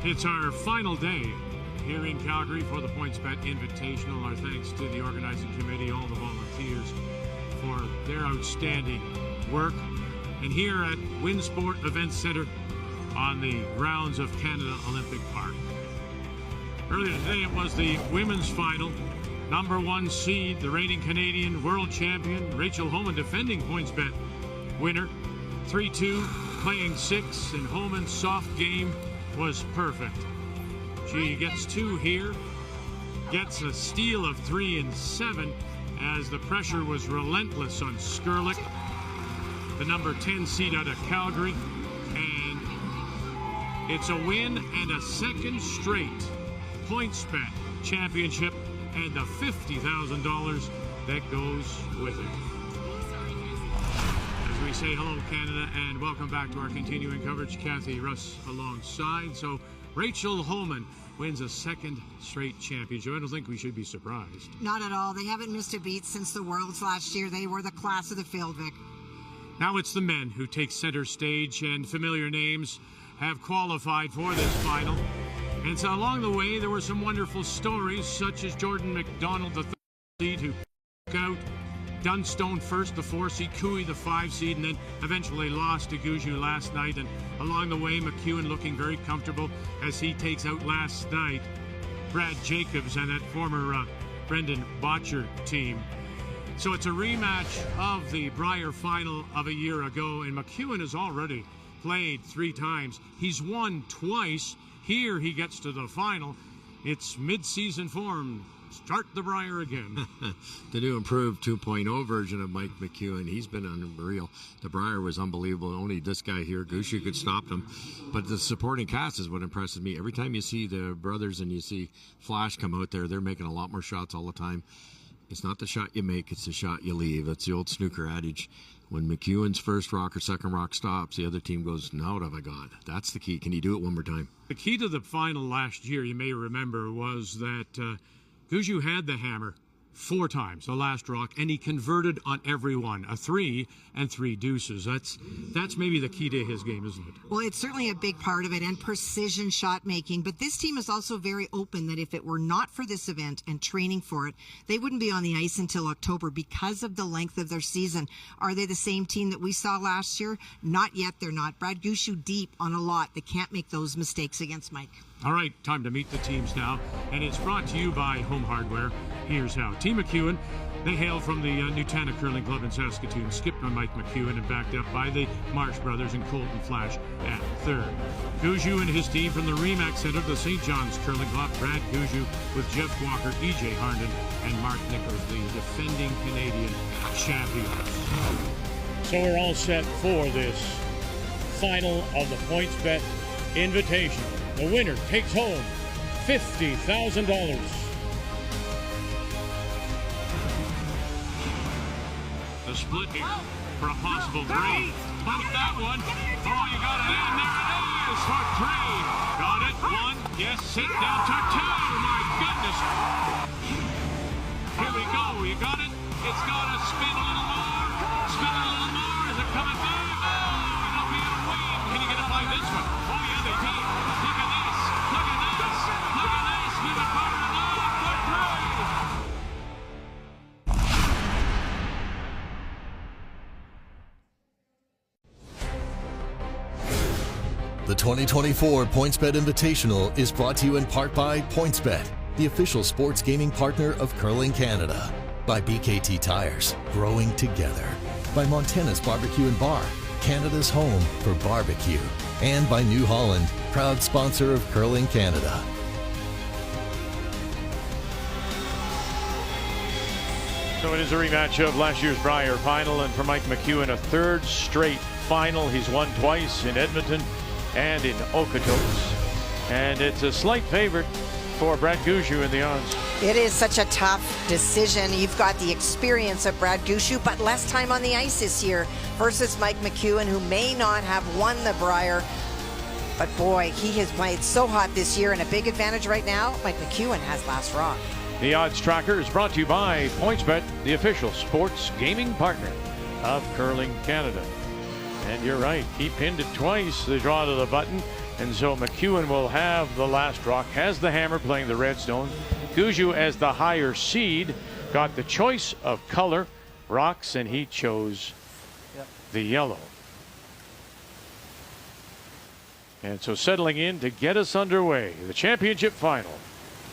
It's our final day here in Calgary for the PointsBet Invitational. Our thanks to the organizing committee, all the volunteers for their outstanding work. And here at Winsport Event Centre on the grounds of Canada Olympic Park. Earlier today it was the women's final. Number 1 seed, the reigning Canadian world champion, Rachel Homan, defending PointsBet winner. 3-2, playing 6, and Homan's soft game was perfect. She gets 2 here, gets a steal of 3 and 7 as the pressure was relentless on Skurlik, the number 10 seed out of Calgary, and it's a win and a second straight PointsBet championship and the $50,000 that goes with it. As we say hello, Canada, and welcome back to our continuing coverage. Kathy Russ alongside. So Rachel Homan wins a second straight championship. I don't think we should be surprised. Not at all. They haven't missed a beat since the Worlds last year. They were the class of the field, Vic. Now it's the men who take center stage, and familiar names have qualified for this final. And so along the way, there were some wonderful stories, such as Jordan McDonald, the 3rd seed, who took out Dunstone first, the 4 seed, Cooey, the 5 seed, and then eventually lost to Gushue last night. And along the way, McEwen looking very comfortable as he takes out last night Brad Jacobs and that former Brendan Botcher team. So it's a rematch of the Brier final of a year ago, and McEwen has already played 3 times. He's won twice. Here he gets to the final. It's mid-season form. Start the Brier again. The new improved 2.0 version of Mike McEwen. He's been unreal. The Brier was unbelievable. Only this guy here, Gushue, could stop him. But the supporting cast is what impresses me. Every time you see the brothers and you see Flash come out there, they're making a lot more shots all the time. It's not the shot you make, it's the shot you leave. It's the old snooker adage. When McEwen's first rock or second rock stops, the other team goes, now what have I got? That's the key. Can you do it one more time? The key to the final last year, you may remember, was that Gushue had the hammer 4 times, the last rock, and he converted on every one, a 3 and 3 deuces. That's maybe the key to his game, isn't it? Well, it's certainly a big part of it, and precision shot making. But this team is also very open that if it were not for this event and training for it, they wouldn't be on the ice until October because of the length of their season. Are they the same team that we saw last year? Not yet, they're not. Brad Gushue deep on a lot. They can't make those mistakes against Mike. All right, time to meet the teams now, and it's brought to you by Home Hardware. Here's how. Team McEwen, they hail from the Nutana Curling Club in Saskatoon, skipped by Mike McEwen and backed up by the Marsh brothers and Colton Flash at 3rd. Gushue and his team from the Remax Center, the St. John's Curling Club, Brad Gushue with Jeff Walker, E.J. Harnden, and Mark Nichols, the defending Canadian champions. So we're all set for this final of the PointsBet Invitational. The winner takes home $50,000. The split here for a possible 3. Bump that one. Oh, you got it in. There it is for 3. Got it. 1. Yes, sit down to 2. My goodness. Here we go. You got it. It's got to spin a little more. Spin a little more. Is it coming back? Oh, it'll be a win. Can you get it by this one? Oh, yeah, they did. Look at this. Look at this. Look at this. We've been firing it off for 3. The 2024 PointsBet Invitational is brought to you in part by PointsBet, the official sports gaming partner of Curling Canada. By BKT Tires, growing together. By Montana's Barbecue and Bar, Canada's home for barbecue. And by New Holland, proud sponsor of Curling Canada. So it is a rematch of last year's Brier final, and for Mike McEwen, a 3rd straight final. He's won twice in Edmonton and in Okotoks. And it's a slight favorite for Brad Gushue in the odds. It is such a tough decision. You've got the experience of Brad Gushue, but less time on the ice this year versus Mike McEwen, who may not have won the Brier. But boy, he has played so hot this year, and a big advantage right now, Mike McEwen has last rock. The Odds Tracker is brought to you by PointsBet, the official sports gaming partner of Curling Canada. And you're right, he pinned it twice, the draw to the button, And so McEwen will have the last rock, has the hammer playing the redstone. Gushue, as the higher seed, got the choice of color rocks, and he chose the yellow. And so settling in to get us underway, the championship final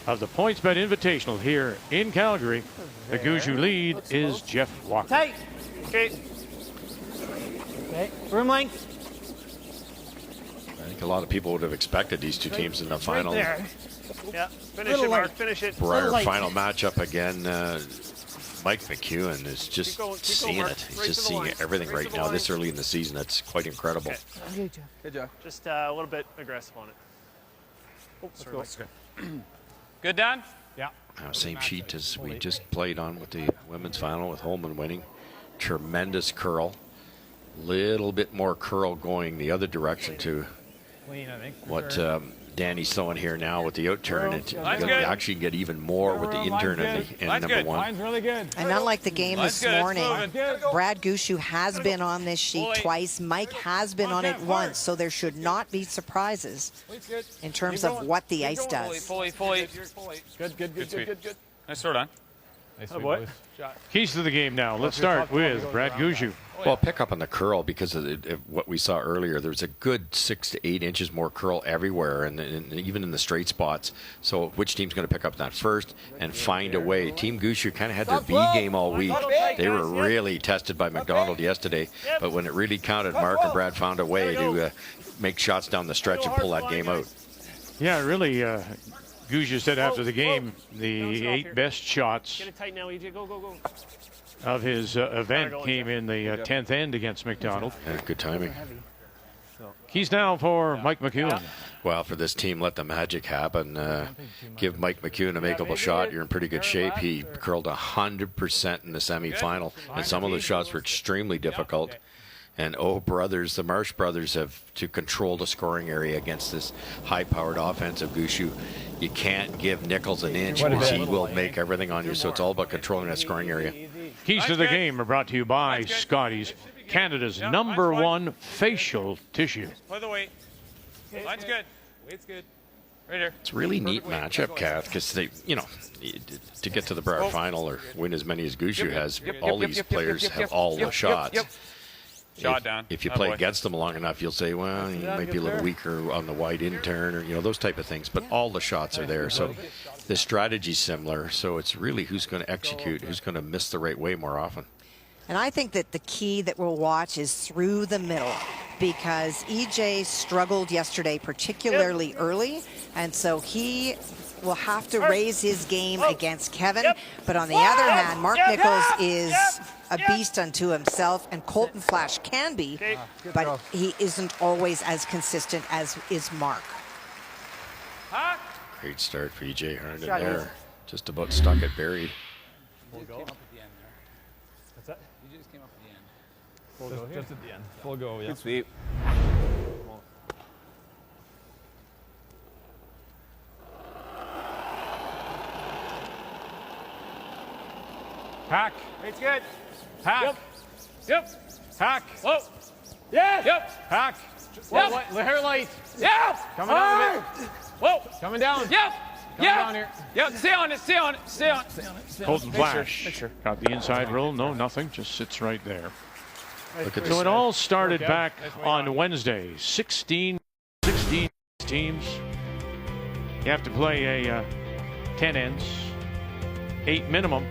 of the PointsBet Invitational here in Calgary. The Gushue lead is Jeff Walker. Tight. Okay. Okay. Room length. I think a lot of people would have expected these two teams in the final. Right there. Yeah. Finish it, Mark. Finish it. Briar final matchup again. Mike McEwen is just seeing it. He's just seeing everything right now this early in the season. That's quite incredible. Okay. Good job. Just a little bit aggressive on it. Oh, sorry. Good, Dan? Yeah. Same sheet as we just played on with the women's final with Holman winning. Tremendous curl. Little bit more curl going the other direction to what Danny's throwing here now with the outturn. You actually get even more with the intern in number one. Mine's really good. And unlike the game this morning, Brad Gushue has been on this sheet twice. Mike has been on it once, so there should not be surprises in terms of what the ice does. Fully. Good. Nice throw, Dan. Nice boy. Keys to the game now. Let's start with Brad Gushue. Well, pick up on the curl because of what we saw earlier. There was a good 6 to 8 inches more curl everywhere, and even in the straight spots. So which team's going to pick up that first and find a way? Team Gushue kind of had their B game all week. They were really tested by McDonald yesterday, but when it really counted, Mark and Brad found a way to make shots down the stretch and pull that game out. Yeah, really, Gushue said after the game, the 8 best shots of his event came in the 10th end against McDonald. Yeah, good timing. Keys now for Mike McEwen. Well, for this team, let the magic happen. Give Mike McEwen a makeable shot. You're in pretty good shape. He curled 100% in the semifinal, and some of the shots were extremely difficult. And the Marsh brothers have to control the scoring area against this high-powered offense of Gushue. You can't give Nichols an inch because he will make everything on you. So it's all about controlling that scoring area. Keys to the game are brought to you by Scotties, Canada's #1 facial tissue. Play the weight. Line's good. Weight's good. Right here. It's a really neat matchup, Kath, because they, to get to the Briar final or win as many as Gushue has, all these players have all the shots. Shot down. If you play against them long enough, you'll say, well, he might be a little weaker on the wide intern or, those type of things. But all the shots are there. So the strategy's similar. So it's really who's going to execute, who's going to miss the right way more often. And I think that the key that we'll watch is through the middle, because EJ struggled yesterday, particularly early. And so he will have to raise his game against Kevin. But on the other hand, Mark Nichols is a beast unto himself, and Colton Flash can be, but he isn't always as consistent as is Mark. Great start for EJ Herndon there. Just about stuck it buried. Full go. Up at the end there. What's that? You just came up at the end. Full go here? Just at the end. Full go, yeah. Good sweep. Hack. It's good. Hack. Yep. Hack. Whoa. Yeah. Yep. Hack. Yep. The hair light. Yeah. Coming down a bit. Whoa. Coming down. Yep. Coming down here. Yep. Stay on it. Stay on it. Stay on it. Colton Flash got the inside roll. No, nothing. Just sits right there. Look at So this. it all started back on Wednesday. 16 teams. You have to play a 10 ends, 8 minimum,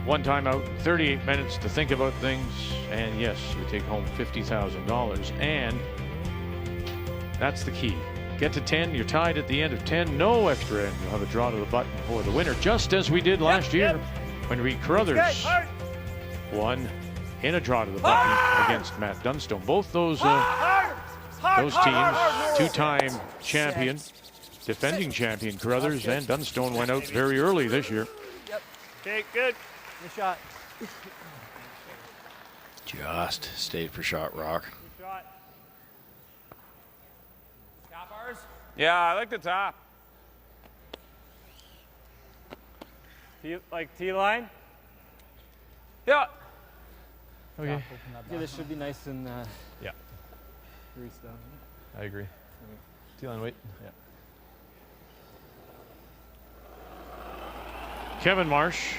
1 timeout, 38 minutes to think about things, and yes, you take home $50,000. And that's the key. Get to 10, you're tied at the end of 10, no extra end. You'll have a draw to the button for the winner, just as we did last year when Reed Carruthers won in a draw to the button against Matt Dunstone. Both those teams, 2-time champion, defending champion Carruthers and Dunstone went out very early this year. Okay, good. Good shot. Just stayed for shot rock. Good shot. Top ours? Yeah, I like the top. T-line? Yeah. Okay. Yeah, this should be nice and Yeah, greased down. I agree. T-line, wait. Yeah. Kevin Marsh.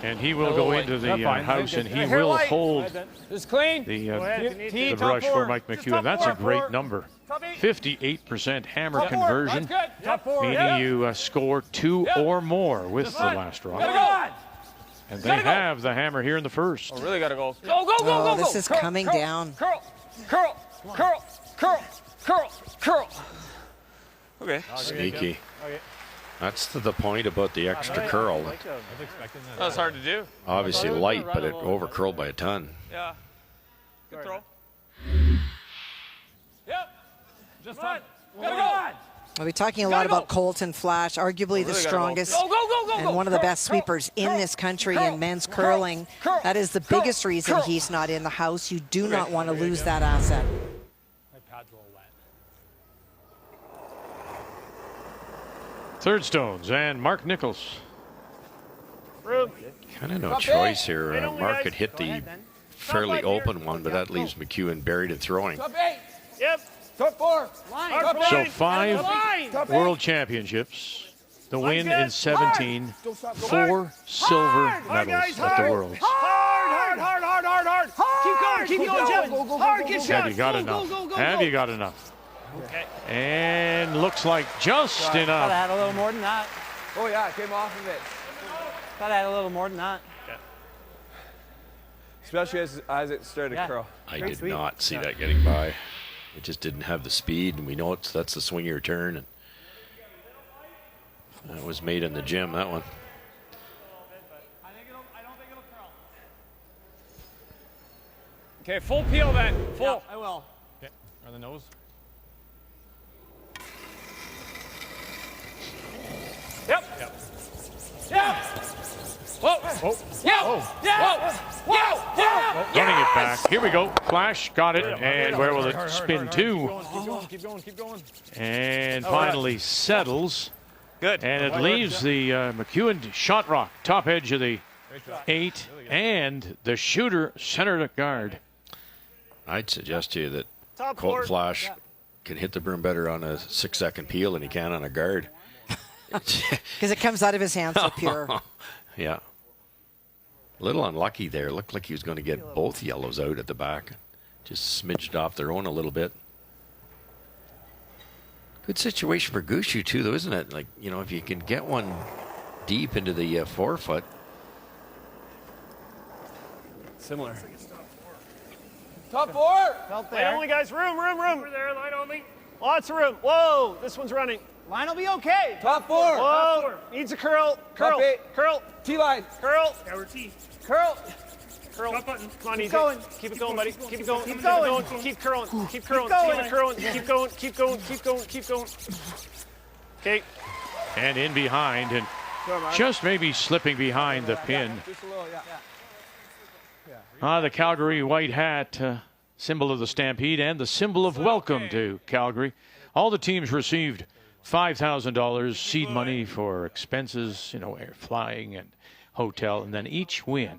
And he will go into the house, and he will hold It's clean. the brush for Mike McEwen. That's a great number. 58% hammer conversion, meaning you score 2 or more with the last rock. And they have the hammer here in the first. Oh, really gotta go. Go, go, go, go, go. This is coming down. Curl, curl, curl, curl, curl, curl. Okay. Sneaky. That's the point about the extra curl. That's hard to do. Obviously light, but it over curled by a ton. Yeah. Good throw. Yep. Just fine. Gotta go. We'll be talking a lot about Colton Flash, arguably the strongest and one of the best sweepers in this country in men's curling. That is the biggest reason he's not in the house. You do not want to lose that asset. My pads are all wet. Third stones and Mark Nichols. Kind of no choice here. Mark could hit the fairly open one, but that leaves McEwen buried and throwing. Yep. Top 4. So 5 world championships, the win in 17, 4 silver medals at the Worlds. Hard. Keep going, Jeff. Hard, get shot. Have you got enough? Have you got enough? Okay. And looks like just Thought I enough. had a little more than that. Oh, yeah, it came off of it. Thought I had a little more than that. Especially as it started to curl. I did not see that getting by. It just didn't have the speed, and we know that's the swingier turn. And that was made in the gym, that one. I don't think it'll curl. Okay, full peel then. Full. Yeah, I will. Okay. On the nose. Yep. Whoa. Oh, Yeah. running it back. Here we go. Flash got it. And where will it spin to? Keep going. And finally settles. Good. And it leaves the McEwen shot rock, top edge of the 8, and the shooter center to guard. I'd suggest to you that Colton Flash can hit the broom better on a 6-second peel than he can on a guard. Because it comes out of his hands so pure. Yeah. A little unlucky there. Looked like he was going to get both yellows out at the back. Just smidged off their own a little bit. Good situation for Gushue, too, though, isn't it? Like, you know, if you can get one deep into the forefoot. Similar. Top 4. Line only, guys. Room. Over there, line only. Lots of room. Whoa, this one's running. Line will be okay. Top 4. Whoa, needs a curl. Curl. T-line. Curl. Yeah, we're T. Curl. Top button. Come on, easy. going. Keep it going, buddy. Keep it going. Keep going. Keep curling. Keep curling. Keep going. Keep going. Okay. And in behind, and just maybe slipping behind the pin. Just a little, The Calgary white hat, symbol of the Stampede and the symbol of welcome to Calgary. All the teams received $5,000 seed money for expenses, air flying and hotel, and then each win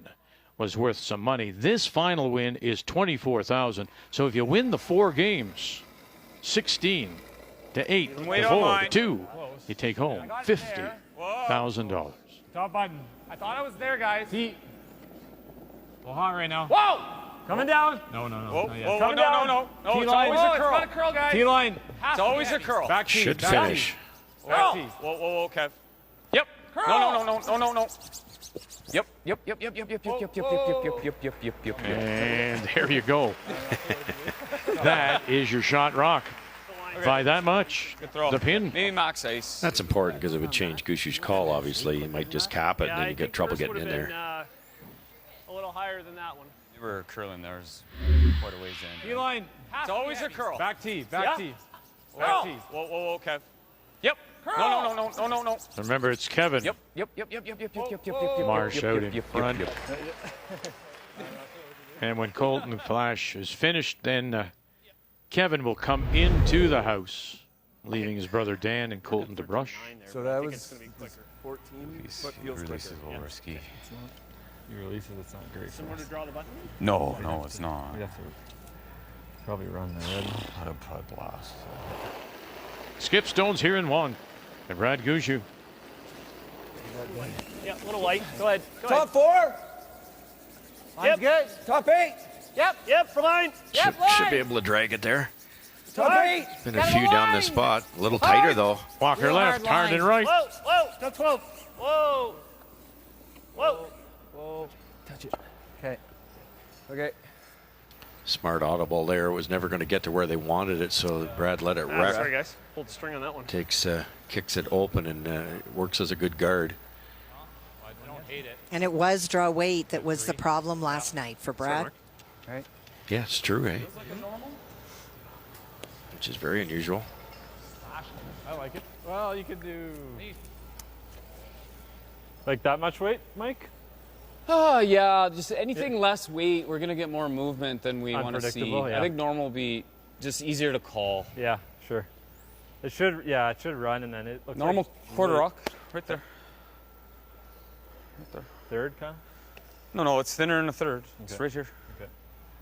was worth some money. This final win is $24,000. So if you win the 4 games, 16 to 8 to 4 to 2, you take home $50,000. Top button. I thought I was there, guys. T. A little hot right now. Whoa! Coming down. No. No, Not yet. no. It's always a It's curl. not a curl, guys. T-line. It's always a curl. Back T. Should back finish. Whoa, Kev. Yep. No. Yep. And there you go. That is your shot rock. By that much, Good throw. the pin. Maybe max ice. That's important because it would change Gushue's call, obviously. He might just cap it, and then you get trouble getting in there. A little higher than that one. We were curling there. Quite a ways in. T-line. It's always a curl. Back T. Back T. Back T. Whoa, Kev. Yep. No. Remember, it's Kevin. Yep. Marsh out in front. And when Colton Flash is finished, then Kevin will come into the house, leaving his brother Dan and Colton to brush. So that was 14. Release is a little risky. You release it, it's not great. Similar to draw the button? No, it's not. Probably run the red. Putt blast. Skip Stone's here in one. And Brad Gushue. Yeah, a little light. Go ahead. Top 4. Yep. Good. Top 8. Yep, for line. Yep, Should be able to drag it there. Top 8. Been a few down this spot. A little tighter though. Walker left, Harden right. Whoa, step 12. Whoa. Touch it. Okay. Okay. Smart audible there. It was never going to get to where they wanted it, so Brad let it Sorry, wreck. guys. Pulled the string on that one. Kicks it open and works as a good guard. I don't hate it. And it was draw weight that was the problem last night for Brad. Right. Yeah, it's true, eh? Which is very unusual. I like it. Well, you could do like that much weight, Mike? Oh, yeah, just anything less weight, we're going to get more movement than we want to see. Unpredictable, yeah. I think normal will be just easier to call. Yeah, sure. It should run, and then it looks Normal like quarter rock, right there. Right there. third, kind of? No, it's thinner than a third. It's Okay. right here. Okay.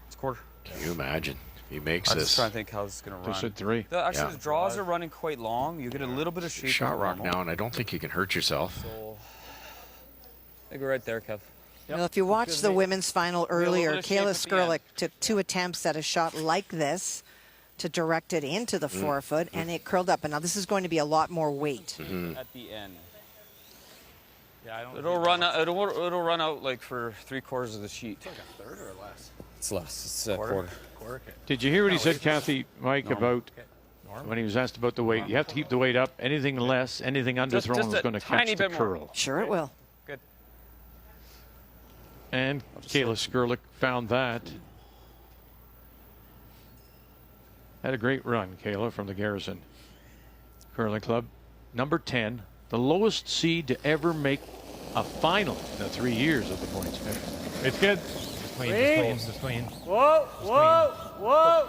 It's quarter. Can you imagine? He makes I'm this just trying to think how this is going to run. Just at 3. Actually, Yeah. the draws are running quite long. You get a little bit of shape. shot on rock normal. now, and I don't think you can hurt yourself. So, I think we're right there, Kev. Well, if you watched the women's final earlier, bit of shape Kayla at the end. Skrlik took 2 attempts at a shot like this to direct it into the 4-foot, and it curled up. And now this is going to be a lot more weight. At the end. Yeah, I don't. It'll run out. It'll run out like for 3/4 of the sheet. It's like a third or less. It's less. It's a quarter. Did you hear what he said, Kathy, Mike, about when he was asked about the weight? You have to keep the weight up. Anything less, anything underthrown just is a going to tiny catch the bit more. curl. Sure it will. Good. And Kayla Skrlik found that. Had a great run, Kayla, from the Garrison Curling Club. Number 10, the lowest seed to ever make a final in the 3 years of the points. It's good. Just clean. Whoa.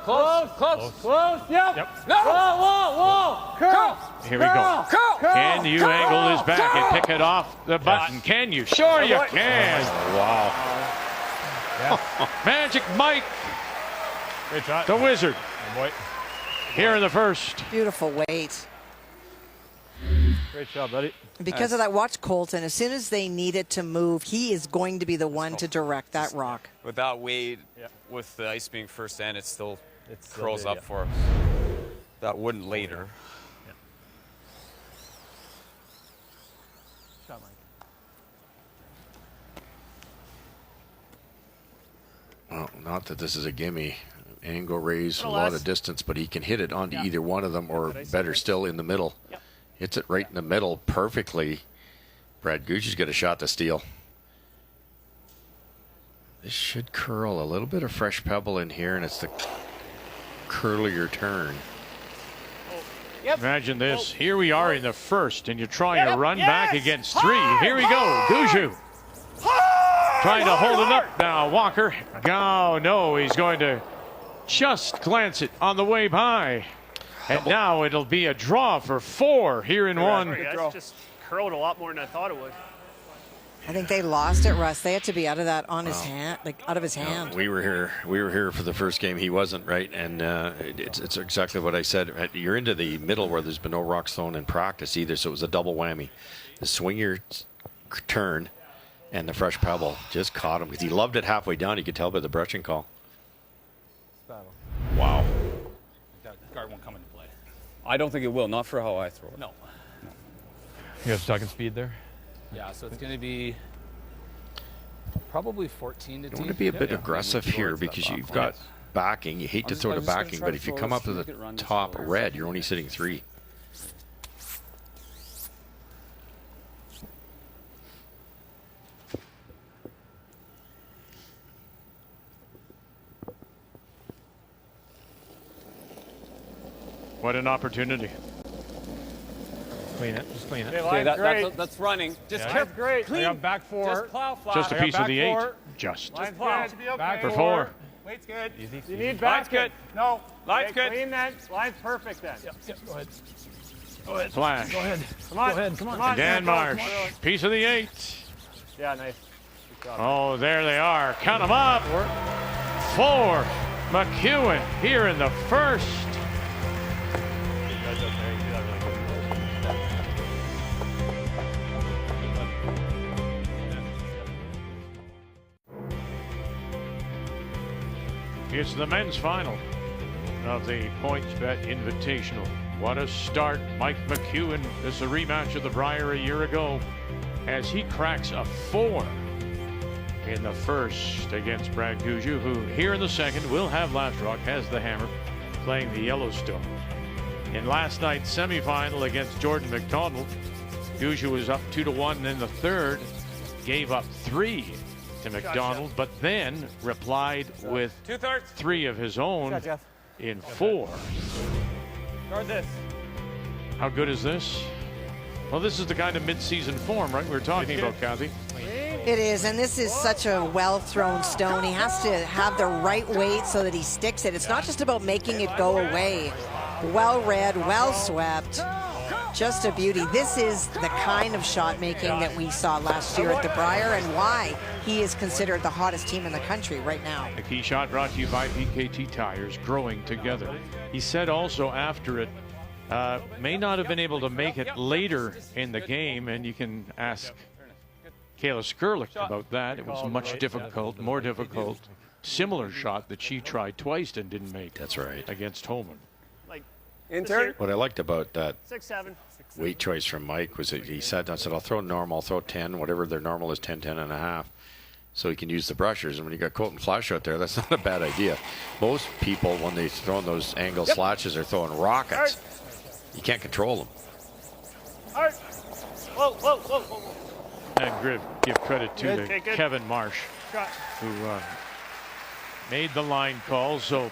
Close. Yep. Whoa. Curl. Here we go. Can you angle this back and pick it off the button? Can you? Sure you can. Wow. Magic Mike, Great shot. the wizard, Oh, boy. here in the first. Beautiful weight. Great job, buddy. Because of that, watch Colton. As soon as they need it to move, he is going to be the one to direct that rock. With that weight, with the ice being first end, it still still curls good, up yeah. for us. That wouldn't later. Shot, Mike. Well, not that this is a gimme. Angle raise, a lot of distance, but he can hit it onto either one of them, or better still, in the middle. Hits it right in the middle perfectly. Brad Gushue's got a shot to steal. This should curl. A little bit of fresh pebble in here, and it's the curlier turn. Imagine this. Here we are in the first, and you're trying to run back against 3. Here we go. Gushue trying to hold it up now. Walker. Oh, no, he's going to just glance it on the way by. And now it'll be a draw for 4 here in one. Guys, just curled a lot more than I thought it would. I think they lost it, Russ. They had to be out of that on his hand, like out of his hand. We were here for the first game. He wasn't, right? And it's exactly what I said. You're into the middle where there's been no rocks thrown in practice either, so it was a double whammy. The swinger turn and the fresh pebble just caught him because he loved it halfway down. You could tell by the brushing call. Wow. That guard won't come into play. I don't think it will. Not for how I throw it. No. You have talking speed there? Yeah, so it's going to be probably 14 to You want to be a bit aggressive here because you've got backing. You hate to throw the backing, but if you come up to the top red, you're only sitting 3. What an opportunity. Clean it. Just clean it. Okay, that's running. Just That's great. clean. I got back 4. Just plow flat. Just a piece of the 8. Four. Just Line's plow. good. Back for 4. Weight's good. Easy. You need Line's back. good. No. Line's Okay, good. Clean then. Line's perfect then. Yep, go ahead. Flash. Go ahead. Come on. Go ahead. Come on. Dan Marsh. Piece of the 8. Yeah, nice. Oh, there they are. Count them up. 4. McEwen here in the first. It's the men's final of the PointsBet Invitational. What a start. Mike McEwen, this is a rematch of the Brier a year ago, as he cracks a 4 in the first against Brad Gushue, who here in the second will have Last Rock, has the hammer, playing the Yellowstone. In last night's semifinal against Jordan McDonald, Gushue was up 2-1, and in the third gave up 3 to McDonald, but then replied with 3 of his own in 4. Guard this. How good is this? Well, this is the kind of mid-season form, right? We were talking about, Kathy. It is, and this is such a well-thrown stone. He has to have the right weight so that he sticks it. It's not just about making it go away. Well read, well swept. Just a beauty. This is the kind of shot making that we saw last year at the Brier, and why he is considered the hottest team in the country right now. The key shot brought to you by BKT Tires, growing together. He said also after it, may not have been able to make it later in the game, and you can ask Kayla Skurlik about that. It was much difficult, more difficult, similar shot that she tried twice and didn't make. That's right. Against Holman. What I liked about that 6-7. weight choice from Mike was that he said, I'll throw normal, I'll throw 10, whatever their normal is, 10, 10 and a half, so he can use the brushers. And when you got Colton Flash out there, that's not a bad idea. Most people, when they throw in those angle slashes, are throwing rockets. You can't control them. Whoa, whoa, whoa, whoa. And give credit to Kevin Marsh, who made the line call. So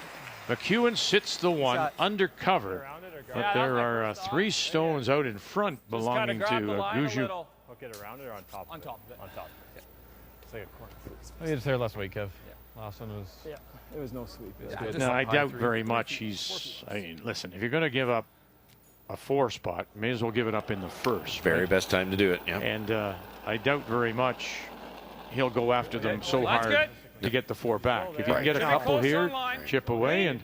McEwen sits the one under cover, but there are 3 stones out in front belonging to Gushue. Get around it or on top? On top. On top. Yeah. It's like a corner. I mean, it's there last week, Kev. Last one was. Yeah. It was no sweep. It was good. No, I doubt very much he's. I mean, listen, if you're going to give up a 4 spot, may as well give it up in the first. Very best time to do it. Yeah. And I doubt very much he'll go after them so hard to get the 4 back. If you can get a couple here, chip away, and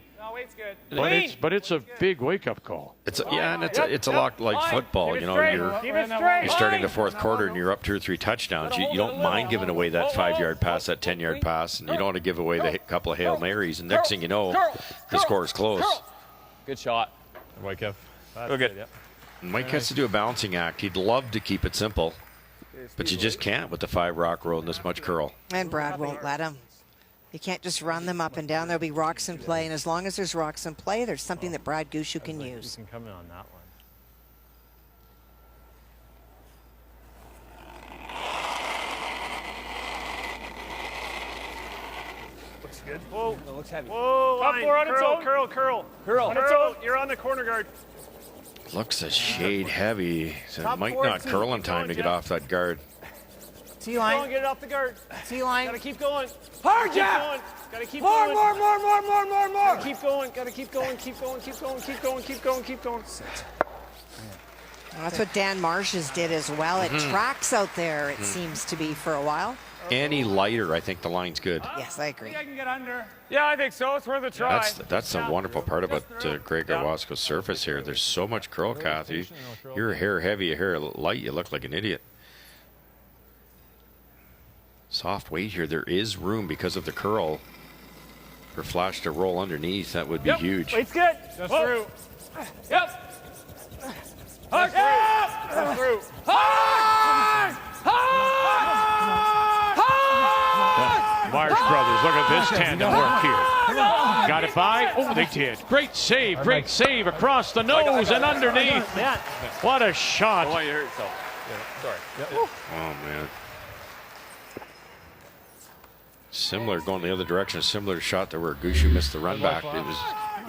but it's a big wake-up call. It's a lot like football. You know, you're starting the 4th quarter and you're up 2 or 3 touchdowns. You don't mind giving away that 5-yard pass, that 10-yard pass, and you don't want to give away the couple of Hail Marys. And next thing you know, the score is close. Good shot. White Kev. Real good. Mike has to do a balancing act. He'd love to keep it simple, but you just can't with the 5-rock roll and this much curl. And Brad won't let him. You can't just run them up and down. There'll be rocks in play, and as long as there's rocks in play, there's something that Brad Gushue can use. You can come in on that one. Looks good. Whoa. It looks heavy. Whoa. Top 4 on its own. Curl. On its own. You're on the corner guard. Looks a shade heavy, so it might not curl in time to get off that guard. T-line. Get it off the guard. T-line. Gotta keep going. Hard, Jeff. Gotta keep More. going. More. Keep going. Gotta keep going. Keep going. Well, that's what Dan Marsh's did as well. It tracks out there, it seems to be, for a while. Any lighter, I think the line's good. Yes, I agree. I can get under. Yeah, I think so. It's worth a try. That's the wonderful part about Greg Owasco's surface here. There's so much curl, Kathy. Your hair heavy, your hair light, you look like an idiot. Soft weight here. There is room because of the curl for Flash to roll underneath. That would be huge. Weight's good. Just through. Yep. Hard. Just through. Hard. Marsh brothers, look at this tandem work here. Got it by. Oh, they did. Great save across the nose and underneath. What a shot. Why you hurt yourself? Sorry. Oh, man. Similar, going the other direction, similar shot to where Gushue missed the run back. It was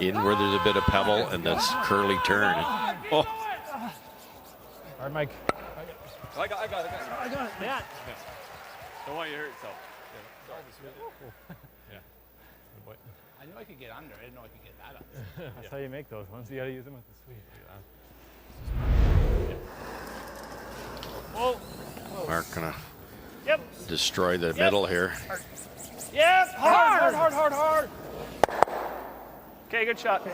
in where there's a bit of pebble and that's curly turn. Oh. All right, Mike. I got it. Yeah. Don't want you to hurt yourself. Yeah. Good boy. I knew I could get under. I didn't know I could get that under. That's how you make those ones. You got to use them with the sweep. Whoa. Mark gonna Yep. destroy the middle here. Yep. Hard. Okay, good shot.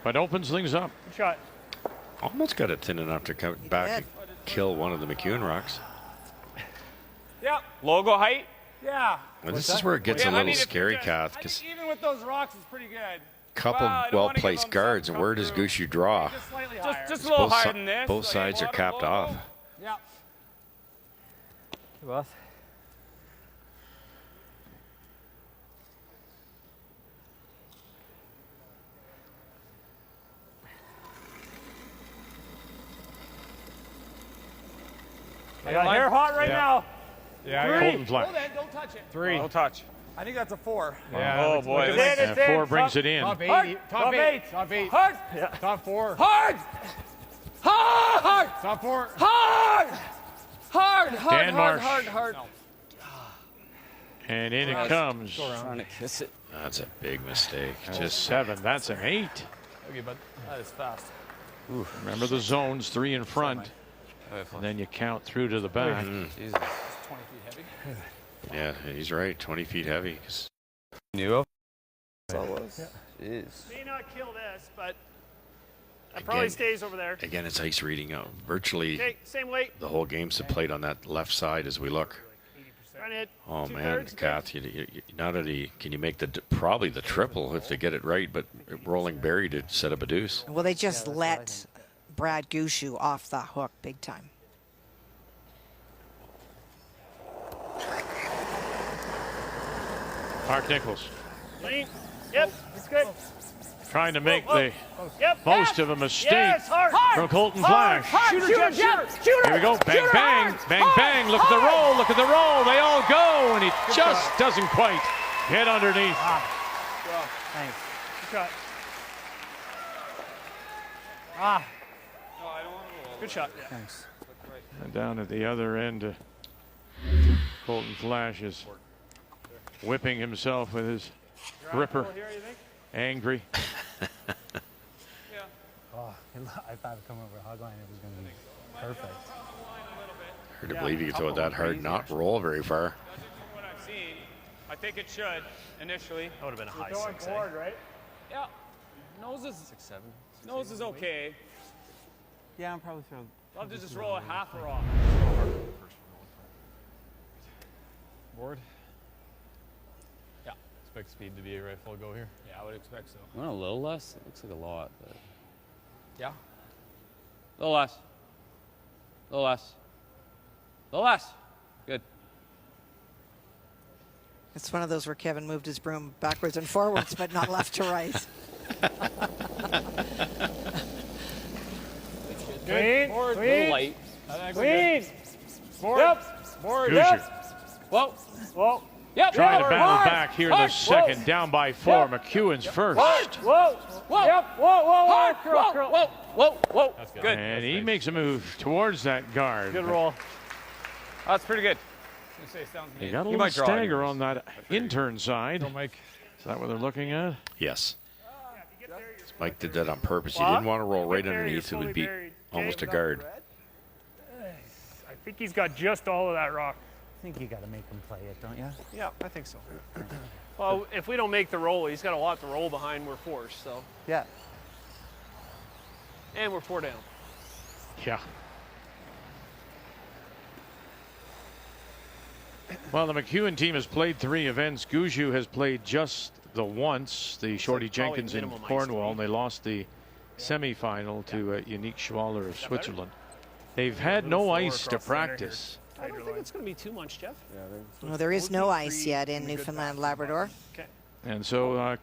But opens things up. Good shot. Almost got it thin enough to come back and kill one of the McEwen rocks. Yeah. Logo height? Yeah. Well, this is where it gets a little scary, Kath, because Even with those rocks, it's pretty good. couple well-placed guards, and where does Gushue draw? Just slightly higher. Just a little higher than this. Both sides are capped off. Yeah. Boss. They're hot right now. Yeah, Colton flash. Hold it, don't touch it. 3. No touch. I think that's a 4. Yeah. Oh, boy. And 4 brings it in. Top 8. Hard. Top 8. Top 8. Hard. Yeah. Top 4. Hard. Hard. Top 4. Hard. Hard. Dan Marsh. Hard. And in it comes. Trying to kiss it. That's a big mistake. Just 7. That's an 8. Okay, but that is fast. Ooh, remember the zones, 3 in front. And then you count through to the back. Jesus. 20 feet heavy. Yeah, he's right. 20 feet heavy. Knew of? That was. Jeez. May not kill this, but that probably stays over there. Again, it's ice reading out. Virtually Okay, same weight. the whole game's played on that left side as we look. Run it. Oh, man, Two-thirds. Kath, not only can you make probably the triple if they get it right, but rolling Barry to set up a deuce. Well, they just let Brad Gushue off the hook big time. Mark Nichols Lean. Yep, that's good. trying to make the Yep. most of a mistake Yes, hard. from Colton Flash. Shooter, Jeff. Shooter. Here we go. Bang, bang, bang, bang. Look at the roll. Look at the roll. They all go, and he just doesn't quite get underneath. Thanks. Good shot. Good shot. Thanks. And down at the other end, Colton Flash is whipping himself with his gripper. Angry. I thought it come over hog line, it was going to be perfect. Hard to believe you could throw it that hard, not roll very far. From what I've seen, I think it should initially. That would have been a high Going 6. forward, right? Yeah. Nose is 6-7. Nose is okay. Yeah, I'm probably throwing. Love to just roll a half or off. Board. Yeah. Expect speed to be a right full go here. Yeah, I would expect so. Went a little less. It looks like a lot, but Yeah. a little less. A little less. A little less. Good. It's one of those where Kevin moved his broom backwards and forwards, but not left to right. Clean. Board. Clean. Light. Clean. Board. Yep. Board. Gushue Yep. Whoa. Whoa. Yep. Trying to Board. battle Hard. back here in the Hard. second, down by 4. McEwen's first. Whoa. Whoa. Yep. Whoa. Whoa. Hard. Curl. Whoa. Curl. Whoa. Whoa. Whoa. That's good. Good. And he makes a move towards that guard. Good roll. That's pretty good. He got a He little might draw stagger anyways. on that intern side. Don't make. Is that what they're looking at? Yes. Mike did that on purpose. He didn't want to roll right Get there, underneath. It you're would be fully buried. almost a guard. I think he's got just all of that rock. I think you got to make him play it, don't you? Yeah, I think so. Well, if we don't make the roll, he's got a lot to roll behind. We're forced, so. Yeah. And we're 4 down. Yeah. Well, the McEwen team has played 3 events. Gushue has played just the once, the Shorty probably Jenkins in minimum ice, Cornwall, and 3. they lost the semifinal to Unique Schwaller of Switzerland. They've had no ice to practice. I don't think it's going to be too much, Jeff. No, there is no ice yet in Newfoundland, Labrador. Okay. And so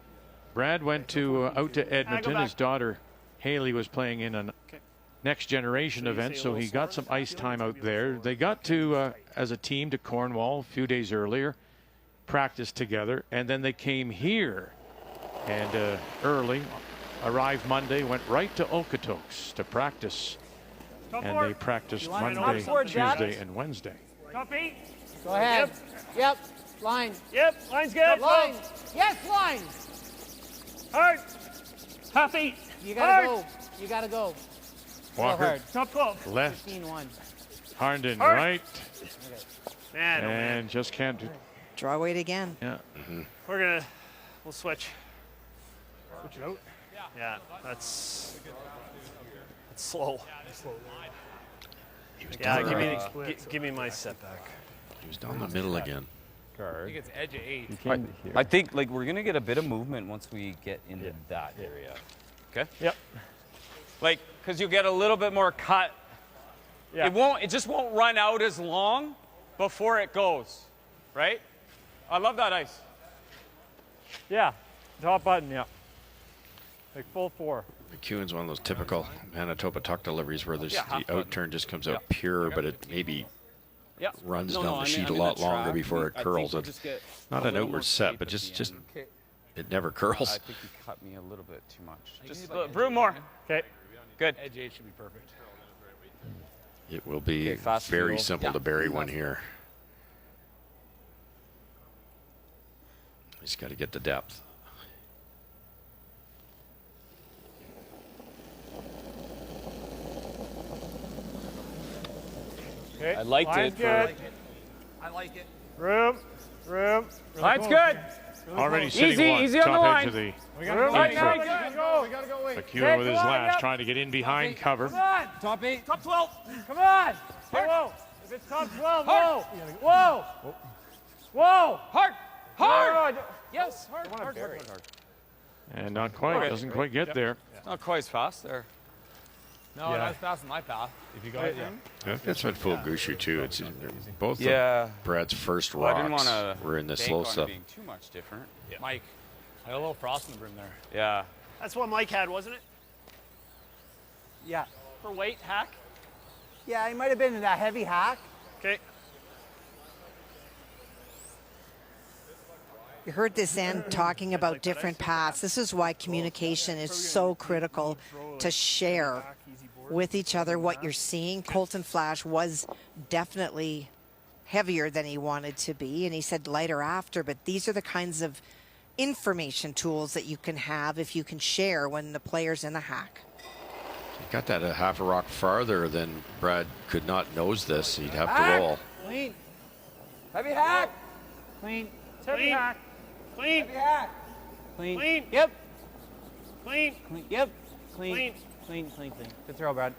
Brad went to out to Edmonton. His daughter Haley was playing in a next generation event, so he got some ice time out there. They got to, as a team, to Cornwall a few days earlier, practiced together, and then they came here and early, arrived Monday, went right to Okotoks to practice. And they practiced Monday, Tuesday, and Wednesday. Top 8. Go ahead. Yep. Line. Yep. Line's good. Line. Yes, line. Hard. Top 8. You gotta go. You gotta go. Walker, hard. Top 12. left, 15-1. Harnden Hard. right, Man, oh man. and just can't. Draw weight again. Yeah. We'll switch. Switch it out. Yeah, that's slow. Yeah, give me my setback. He was down the middle again. I think it's edge of 8. I think like we're gonna get a bit of movement once we get into that area. Okay. Yep. Like, because you'll get a little bit more cut. Yeah. It just won't run out as long before it goes, right? I love that ice. Yeah. Top button. Yeah. Like full 4. McEwen's one of those typical Manitoba tuck deliveries where the outturn just comes out pure, but it maybe runs down the sheet a lot longer before it curls. It's not an outward set, but just it never curls. I think you cut me a little bit too much. Just brew more. Okay. Good. Edge 8 should be perfect. It will be very simple to bury one here. He's got to get the depth. Okay. I liked it. Good. I like it. Room. Line's good. Already sitting easy on the line. Edge of the We gotta go. McEwen with his last, trying to get in behind cover. Come on. Top 8. Top 12. Come on. Whoa. If it's top 12, whoa. Hard. Yes, hard. And not quite. Doesn't quite get there. Not quite as fast there. No, not as fast as my path. If you got it, That's what full Gushue too. It's both of Brad's first Well, I didn't rocks want to were in the slow stuff. being too much different. Mike, I got a little frost in the brim there. Yeah. That's what Mike had, wasn't it? Yeah. For weight hack. Yeah, he might have been in that heavy hack. Okay. You heard this end talking about different paths. This is why communication is so critical to share with each other what you're seeing. Colton Flash was definitely heavier than he wanted to be, and he said lighter after, but these are the kinds of information tools that you can have if you can share when the player's in the hack. He got that a half a rock farther than Brad could not nose this. He'd have to roll. Clean. Heavy hack. Clean. Heavy hack. Clean. Heavy hack. Clean. Clean. Yep. Clean. Clean. Yep. Clean. Clean. Good throw, Brad.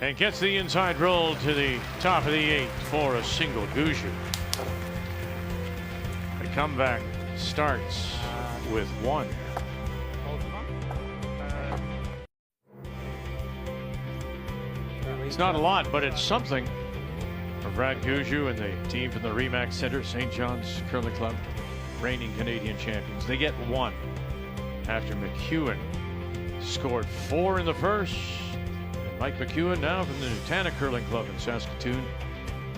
And gets the inside roll to the top of the 8 for a single Gushue. The comeback starts with 1. It's not a lot, but it's something for Brad Gushue and the team from the Remax Center, St. John's Curling Club, reigning Canadian champions. They get 1 after McEwen scored 4 in the first. And Mike McEwen, now from the Nutana Curling Club in Saskatoon,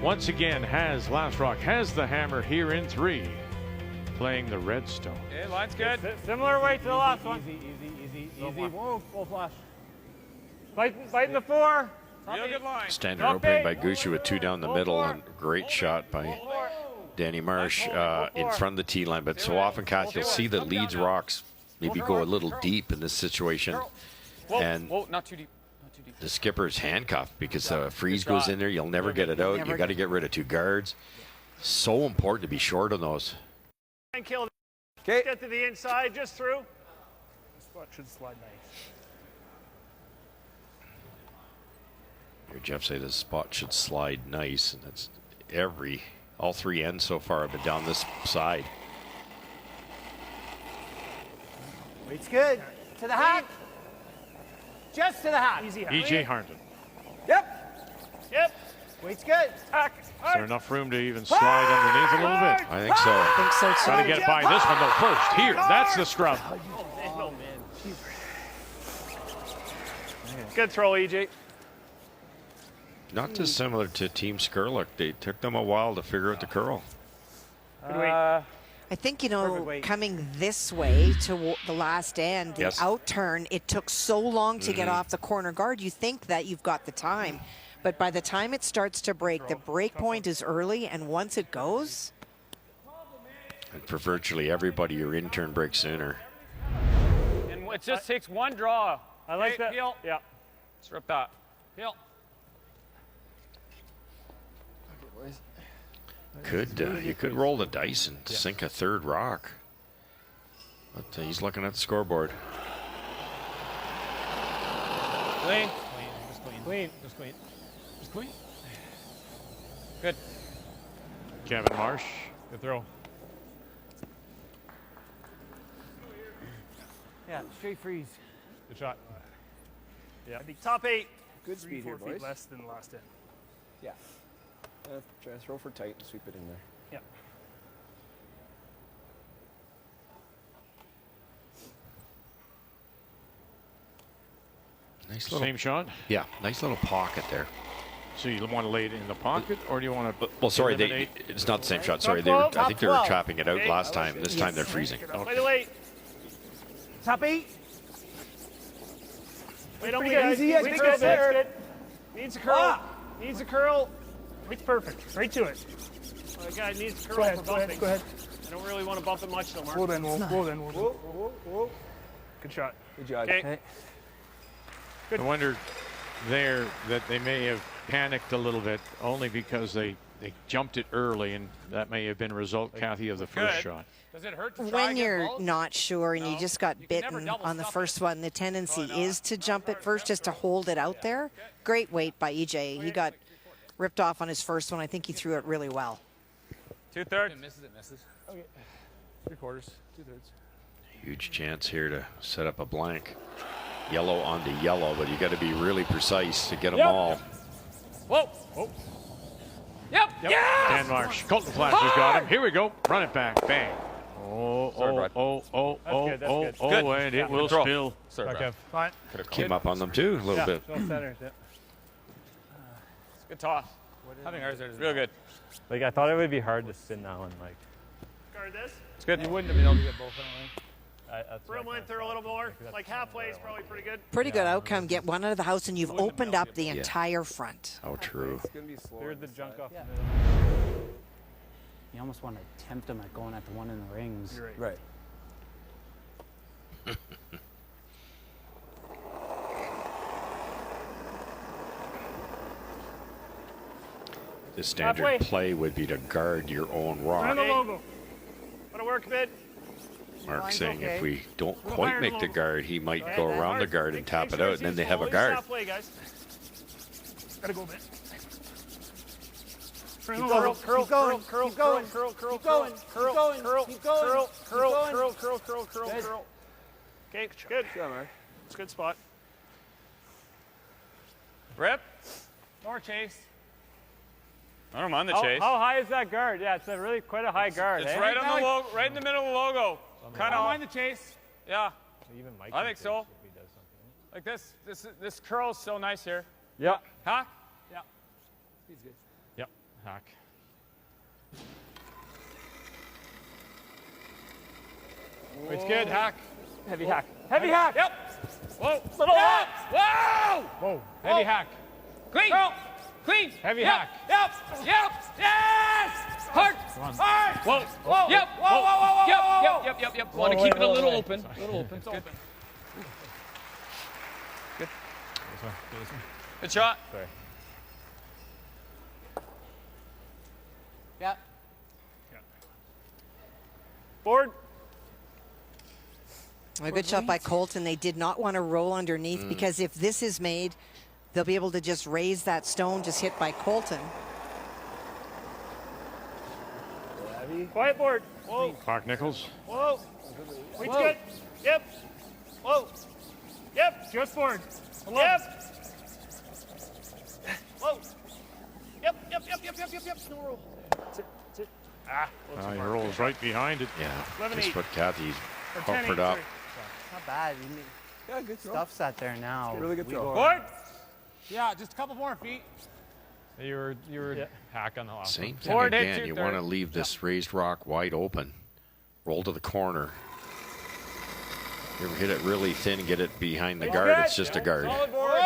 once again has last rock, has the hammer here in 3, playing the Redstone. Okay, line's good. Similar weight to the last one. Easy. Whoa, full flash. Fighting the 4. Real good line. Standard opening by Gushue with 2 down the middle, and great shot by Danny Marsh in front of the tee line. But so often, Kath, you'll see the leads rocks maybe go a little deep in this situation. And Not too deep. the skipper's handcuffed because the freeze goes in there. You'll never get it out. You got to get rid of 2 guards. So important to be short on those. And kill. Okay. Get to the inside, just through. This spot should slide nice. Here, Jeff say this spot should slide nice, and that's all 3 ends so far have been down this side. Weight's good. To the hack. Just to the hack. Easy hack. E.J. Harnden. Yep. Weight's good. Hack. Is there enough room to even slide underneath a little bit? I think so. I think so too. Got to get by this one though first. Here, that's the scrub. Oh, man. Good throw, EJ. Not dissimilar to Team Skurlock. They took them a while to figure out the curl. I think, coming this way to the last end, the Yes. outturn, it took so long to get off the corner guard. You think that you've got the time. But by the time it starts to break, the break point is early, and once it goes... And for virtually everybody, your intern breaks sooner. And it just takes 1 draw. I like that. Peel. Yeah. Let's rip that. Peel. You could roll the dice and sink a 3rd rock. But he's looking at the scoreboard. Clean. Just clean. Clean. Just clean. Just clean. Good. Kevin Marsh. Good throw. Yeah, straight freeze. Good shot. Yeah. I think top 8. Good speed here, 4 feet boys. less than the last 10. Yeah. Try to throw for tight and sweep it in there. Yeah. Nice little, Same shot? Yeah, nice little pocket there. So you want to lay it in the pocket, or do you want to? Well, sorry, it's not the same shot. Sorry, I think they were trapping it out Okay. last time. This time they're freezing. Play the weight. Top 8. Wait on me, Pretty guys. easy. Needs Pretty a curl. good there. Good. Needs a curl. Needs a curl. It's perfect. Right to it. The guy needs a curl for bumping. Go ahead. I don't really want to bump it much, though, Mark. Whoa, then. Whoa. Good shot. Good job. Okay. I wonder there that they may have panicked a little bit, only because they jumped it early, and that may have been a result, Kathy, of the first shot. Does it hurt to try When and get you're balls? not sure and you just got You can never bitten double on the stuff first it. one, the tendency is to jump it first just to hold it out there. Great weight by EJ. He got ripped off on his first one. I think he threw it really well. 2/3. It misses, it misses. Okay. 3/4. 2/3. Huge chance here to set up a blank. Yellow onto yellow, but you got to be really precise to get them all. Whoa. Oh. Yep. Yeah. Dan Marsh. Colton Flasher's got him. Here we go. Run it back. Bang. Oh, Sorry, oh, Brad. oh, oh, That's oh, good, that's oh, good. oh, Good. and it will Throw. spill. Sorry, Back Brad. Fine. Came up on them too a little bit. Still center. Yeah. Good toss. Having ours there is Real good. Like, I thought it would be hard to spin that one. Like, Guard this. It's good. You wouldn't have been able to get both of them. that's what I Rim length there a little more. Like halfway is probably pretty good. Pretty good outcome. Get one out of the house and you've opened up the entire front. Oh, true. It's going to be slow. Cleared the junk off. Yeah. the middle. You almost want to tempt them at going at the one in the rings. You're right. Right. The standard Halfway. play would be to guard your own Run the rock. logo. Want to work a bit? Mark's saying okay. if we don't Little quite higher make the logo. guard, he might Okay, go that's around the hard. guard and tap Make it sure out, it's and then they easy. have a Always guard. Halfway, guys. Gotta go a bit. Keep Curl, going, curl, keep going, curl, keep going, curl, curl, keep going, curl, keep going, curl, keep going, curl, keep curl, going. curl, curl, curl, curl, Good. curl. Okay, good. Yeah, Mark. It's a good spot. Rip. More chase. I don't mind the how, chase. how high is that guard? Yeah, it's a really quite a high guard. It's eh? right on the logo, right in the middle of the logo. Kind Don't of. mind the chase. Yeah. Even Mike I can think chase so. if he does something. Like this curl's so nice here. Yeah. Huh? Yeah. Speed's good. Yep. Hack. It's good. Hack. Heavy hack. Heavy hack. Yep. Whoa. Little Yep. Whoa. Whoa. Heavy hack. Clean. Clean. Heavy Yep. hack. Yep. Yep. Yes. Hard. Hard. Whoa. Whoa. Yep. Whoa, whoa, whoa, whoa, Yep. whoa, Yep. whoa. Yep. Yep. Yep. Want to Whoa, keep it a whoa, little whoa. open. A little open. It's good. This one. This one. Good shot. Sorry. Yeah. Board. A good shot by Colton. They did not want to roll underneath because if this is made, they'll be able to just raise that stone just hit by Colton. Quiet board. Whoa. Clark Nichols. Whoa. Weight's good. Yep. Whoa. Yep. Just board. Yep. Whoa. Yep. Yep. Yep. Yep. Yep. Yep. Yep. No roll. That's it. That's it. Ah. He rolls right behind it. Yeah, 11-8. just put Kathy Or 10-8, comfort up. sorry. Not bad. You need Yeah, good throw. stuff's out there now. Really good We throw. go- Board. Yeah, just a couple more feet. You were hack on the last Same one. thing Forward hit, again. You want to 2/3. leave this raised rock wide open. Roll to the corner. You ever hit it really thin and get it behind the guard? It's just a guard. Solid board.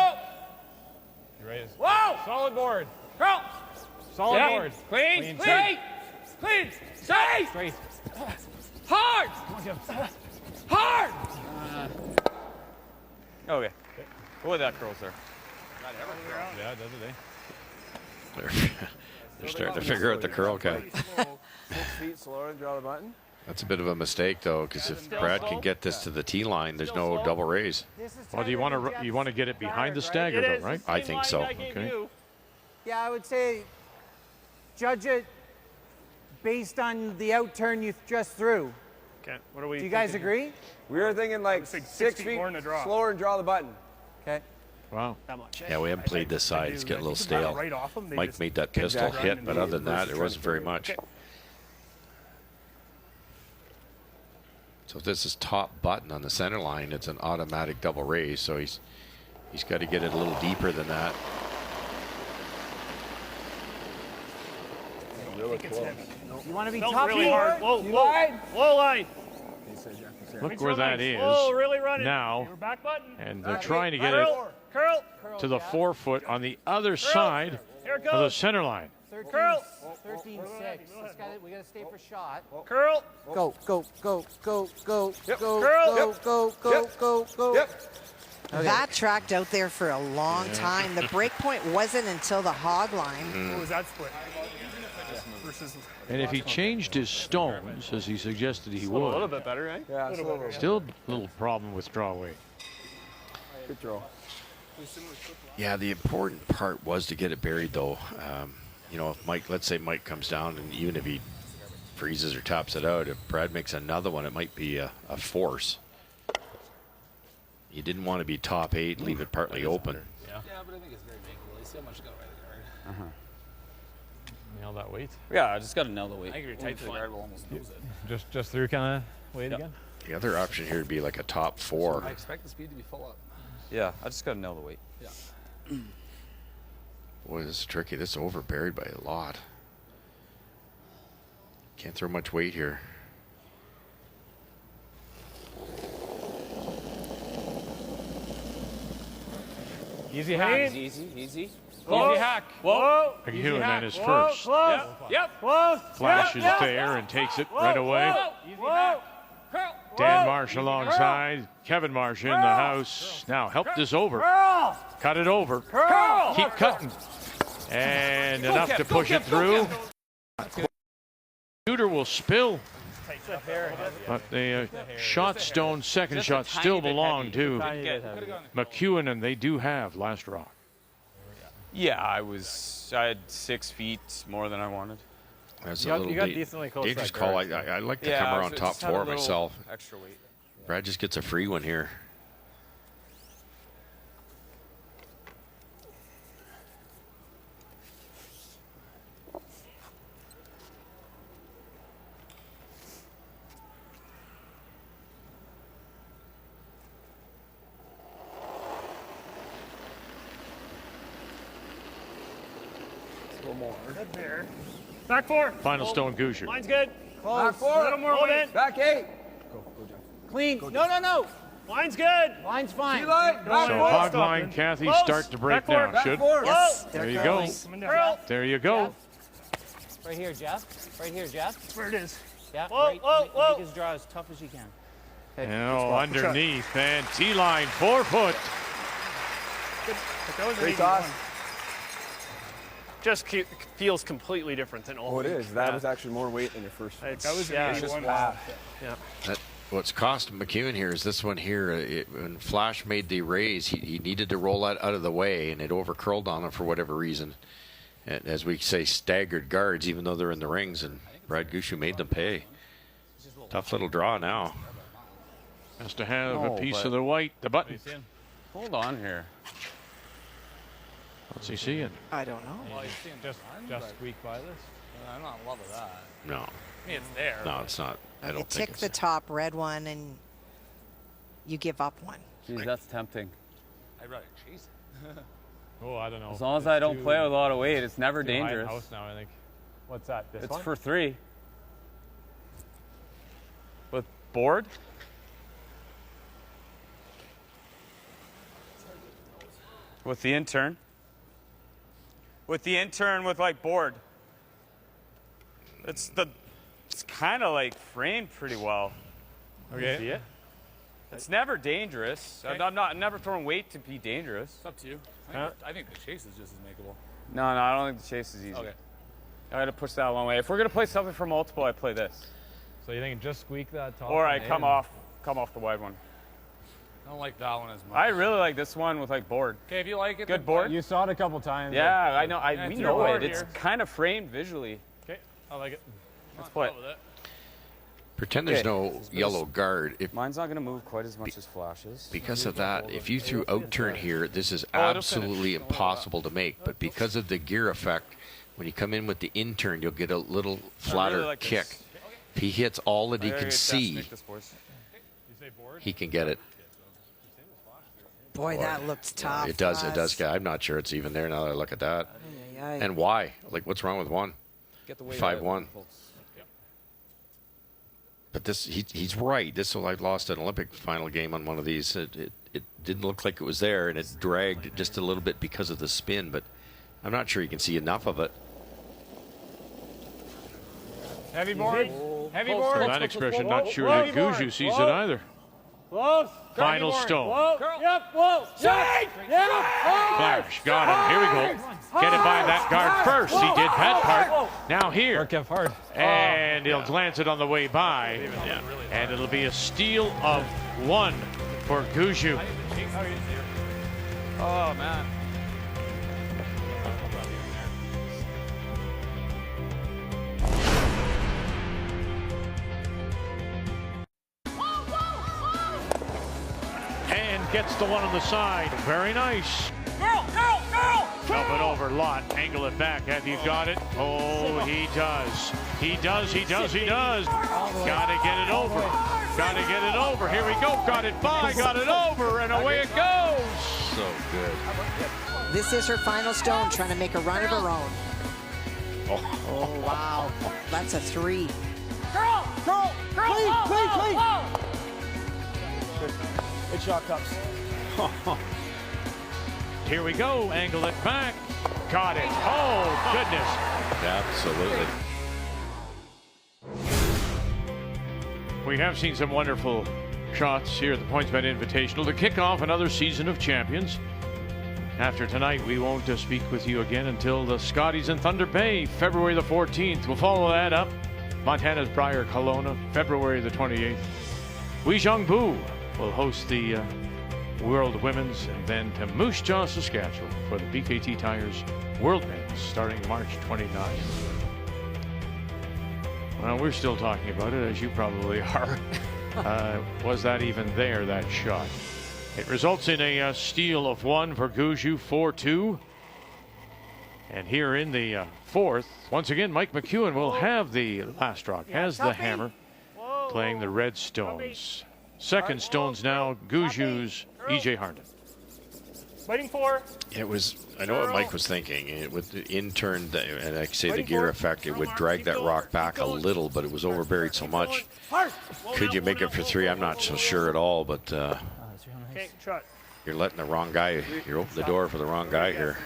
You raise. Whoa. Solid board. Curl. Solid Yeah. board. Clean. Clean. Clean. Clean. Straight. Straight. Hard. Hard. Okay. Go with that curl, sir. Yeah, does it? They're starting to figure out the curl cut. 6 feet slower and draw the button. That's a bit of a mistake, though, because if Brad can get this to the tee line, there's no double raise. Well, do you want to get it behind the stagger, though, right? I think so. Okay. Yeah, I would say judge it based on the outturn you just threw. Okay, what are we? Do you guys agree? We were thinking like 6 feet more in the draw. slower and draw the button. Okay. Wow. That much. Yeah, we haven't played this side. It's getting a little stale. Right off them, they Mike just made that pistol exactly. hit, but other than that, there wasn't very much. Okay. So if this is top button on the center line, it's an automatic double raise. So he's got to get it a little deeper than that. You want to be Felt top really here? hard. Whoa, whoa line. Look where that is Whoa, really running. now. Your back button. And they're trying to get it Curl. to the 4 foot on the other side Here it of the goes. center line. 13, Curl. 13-6. We got to stay for shot. Curl. Go, go, go, go, go, Yep. go, Curl. go, go, go, Yep. go, go. Yep. Okay. That tracked out there for a long time. The break point wasn't until the hog line. What was that split? Versus And if he changed his stones, as he suggested he A little would, bit better, right? Yeah, it's a little still a little problem with draw weight. good throw. Yeah, the important part was to get it buried, though. You know, if Mike, let's say Mike comes down, and even if he freezes or taps it out, if Brad makes another one, it might be a force. You didn't want to be top 8, leave it partly open. Yeah, but I think it's very makeable. You see how much got right there. Nail that weight. Yeah, I just got to nail the weight. I think if you're tight to the guard, will almost lose it. Just through kind of weight again. The other option here would be like a top 4. I expect the speed to be full up. Yeah, I just got to nail the weight. Yeah. Boy, this is tricky. This is over buried by a lot. Can't throw much weight here. Easy hack. Easy. Easy hack. Whoa. McEwen then is Whoa. first. Close. Yep. Close. Flashes there and takes it right away. Whoa. Dan Marsh alongside. Kevin Marsh in the house. Now help this over. Curl. Cut it over. Curl. Keep cutting. And enough to push it through. Shooter will spill. But the shot stone, second Just a shot, tiny still bit belong heavy. to Get- McEwen, and they do have last rock. Yeah, I had 6 feet more than I wanted. That's You a got- little you got decently close to dangerous that call. guard. I like to Yeah, come around just top had a 4 little myself. Extra weight. Brad just gets a free one here. Good there. Back 4. Final stone Gushue. Line's good. Close. A little more Hold weight. Back 8. Clean. No. Line's good. Line's fine. T-line. Back So 4. hog line, Kathy, Close. start to break Back 4. down. Back Should. 4. Yes, There they're you curling. go. Coming down. There you go. Right here, Jeff. Right here, Jeff. Where it is. Yeah. Whoa, right, whoa, whoa. Make his draw as tough as you can. Now underneath and T-line 4 foot. That was an Great easy toss. one. Just feels completely different than all. Oh, it is. That was actually more weight than your first one. That was Yeah, an easy just one. wow. Yeah. What's cost McEwen here is this one here. When Flash made the raise, he needed to roll that out of the way, and it overcurled on him for whatever reason. And as we say, staggered guards, even though they're in the rings, and Brad Gushue made them pay. Tough little draw now. Has to have No, a piece but- of the white, the button. Hold on here. What's he seeing? I don't know. Just squeak by this. I'm not in love with that. No, I mean, it's there. no, it's not. I You don't think tick it's. the top red one and you give up one. Jeez, that's tempting. I'd rather chase it. Oh, I don't know. As long as I don't play with a lot of weight, it's never Too high in dangerous. house now, I think. What's that? This It's one? for 3. With board? With the intern. With the intern with like board. It's kind of like framed pretty well. Okay. See it? It's never dangerous. Okay. I'm never throwing weight to be dangerous. It's up to you. I think the chase is just as makeable. No, I don't think the chase is easy. Okay. I got to push that a long way. If we're gonna play something for multiple, I play this. So you think just squeak that top? Or I come off the wide one. I don't like that one as much. I really like this one with like board. Okay, if you like it, good board. You saw it a couple times. Yeah, I know. We know it. Here. It's kind of framed visually. Okay, I like it. Let's play. Pretend there's no yellow guard. Mine's not going to move quite as much as Flash's. Because of that, if you threw out turn here, this is absolutely impossible to make. But because of the gear effect, when you come in with the in turn, you'll get a little flatter kick. If he hits all that he can see, he can get it. Boy, that looks tough. It does. It does. I'm not sure it's even there now that I look at that. And why? Like, what's wrong with one? 5-1. But this, he's right. This, I lost an Olympic final game on one of these. It didn't look like it was there, and it dragged just a little bit because of the spin. But I'm not sure you can see enough of it. Heavy board. Heavy board. So that expression, not sure that Gushue sees it either. Close. Final stone. Yep. Whoa. Flash, got him. Here we go. Get it by that guard first. He did that part. Now here. Hard. And he'll glance it on the way by. And it'll be a steal of 1 for Gushue. Oh, man. And gets the one on the side. Very nice. Girl. Up and over, Lot. Angle it back. Have you got it? Oh, he does. He does. Gotta get it over. Here we go. Got it by. Got it over. And away it goes. So good. This is her final stone, trying to make a run of her own. Oh, wow. That's a 3. Girl. Clean. Good shot, Cups. Here we go. Angle it back. Got it. Oh, goodness. Absolutely. We have seen some wonderful shots here at the PointsBet Invitational to kick off another season of champions. After tonight, we won't speak with you again until the Scotties in Thunder Bay, February the 14th. We'll follow that up. Montana's Briar Kelowna, February the 28th. Weijongbu will host the World Women's event to Moose Jaw, Saskatchewan for the BKT Tires World Men's starting March 29th. Well, we're still talking about it, as you probably are. Was that even there, that shot? It results in a steal of 1 for Gushue, 4-2. And here in the fourth, once again, Mike McEwen will have the last rock, has the hammer, playing the red stones. Second stones now, Gushue's EJ Harnden. Waiting for. It was, I know what Mike was thinking. With the in turn, and I say the gear effect, it would drag that rock back a little, but it was overburied so much. Could you make it for 3? I'm not so sure at all, but you're letting the wrong guy, you're opening the door for the wrong guy here.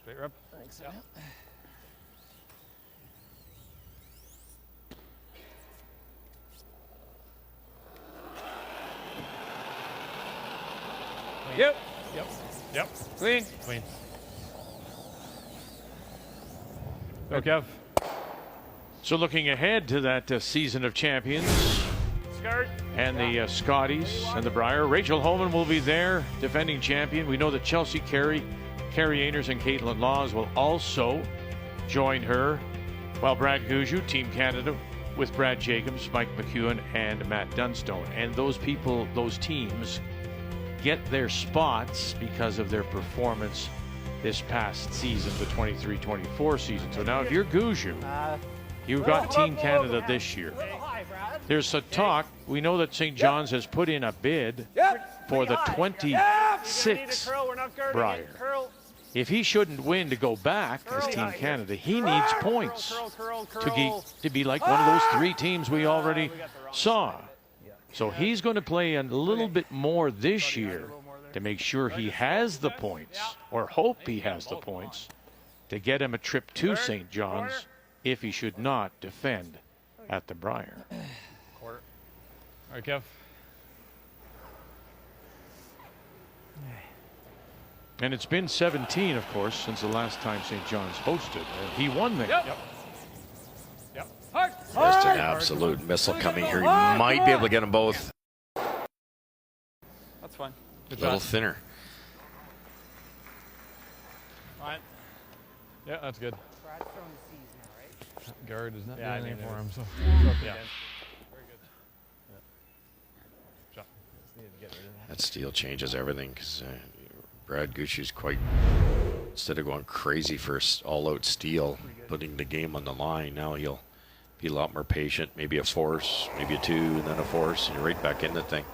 Straight rep. Thanks. Yep. Clean. Go, Kev. So looking ahead to that season of champions and the Scotties and the Briar, Rachel Holman will be there, defending champion. We know that Chelsea Carey Ainers, and Caitlin Laws will also join her, while Brad Gushue, Team Canada, with Brad Jacobs, Mike McEwen, and Matt Dunstone. And those people, those teams, get their spots because of their performance this past season, the 23-24 season. So now if you're Gushue, you've got Team Canada this year. There's a talk. We know that St. John's has put in a bid for the 26 Briar. If he shouldn't win to go back as Team Canada, he needs points to be like one of those 3 teams we already saw. So he's going to play a little bit more this year to make sure he has the points, or hope he has the points, to get him a trip to St. John's if he should not defend at the Briar. Quarter. All right, Kev. And it's been 17, of course, since the last time St. John's hosted. He won there. Yep. absolute missile coming here. He might be able to get them both. That's fine. A little thinner. Fine. Yeah, that's good. Brad's throwing C's now, right? Guard is not doing anything for him, so. Yeah. Very good. Yeah. That steal changes everything because Brad Gushue's quite, instead of going crazy for all-out steal, putting the game on the line, now he'll be a lot more patient, maybe a force, maybe a 2, and then a force, and you're right back in the thing.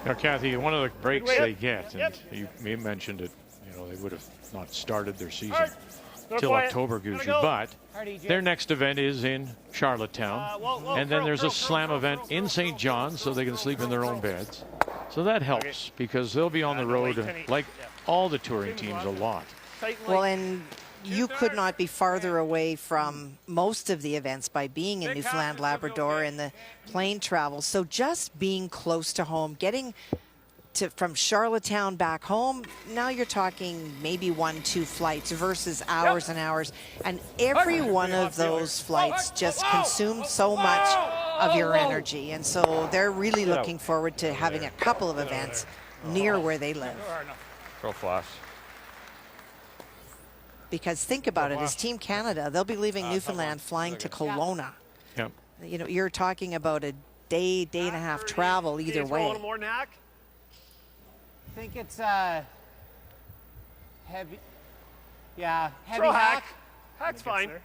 Now, Kathy, one of the breaks they get, and you mentioned it, they would have not started their season till October, Gushue, but their next event is in Charlottetown, and then there's a slam event in St. John's, so they can sleep in their own beds. So that helps because they'll be on the road, like all the touring teams, a lot. Well, and you could not be farther away from most of the events by being in Newfoundland, Labrador, and the plane travel. So just being close to home, getting from Charlottetown back home, now you're talking maybe 1-2 flights versus hours and hours. And every one of those flights just consumed so much of your energy. And so they're really looking forward to having a couple of events near where they live. Throw flash. Because think about it, as Team Canada, they'll be leaving Newfoundland flying to Kelowna. Yep. You're talking about a day and a half travel either way. A little more knack. I think it's heavy. Yeah, heavy Throw hack. Hack's fine. What's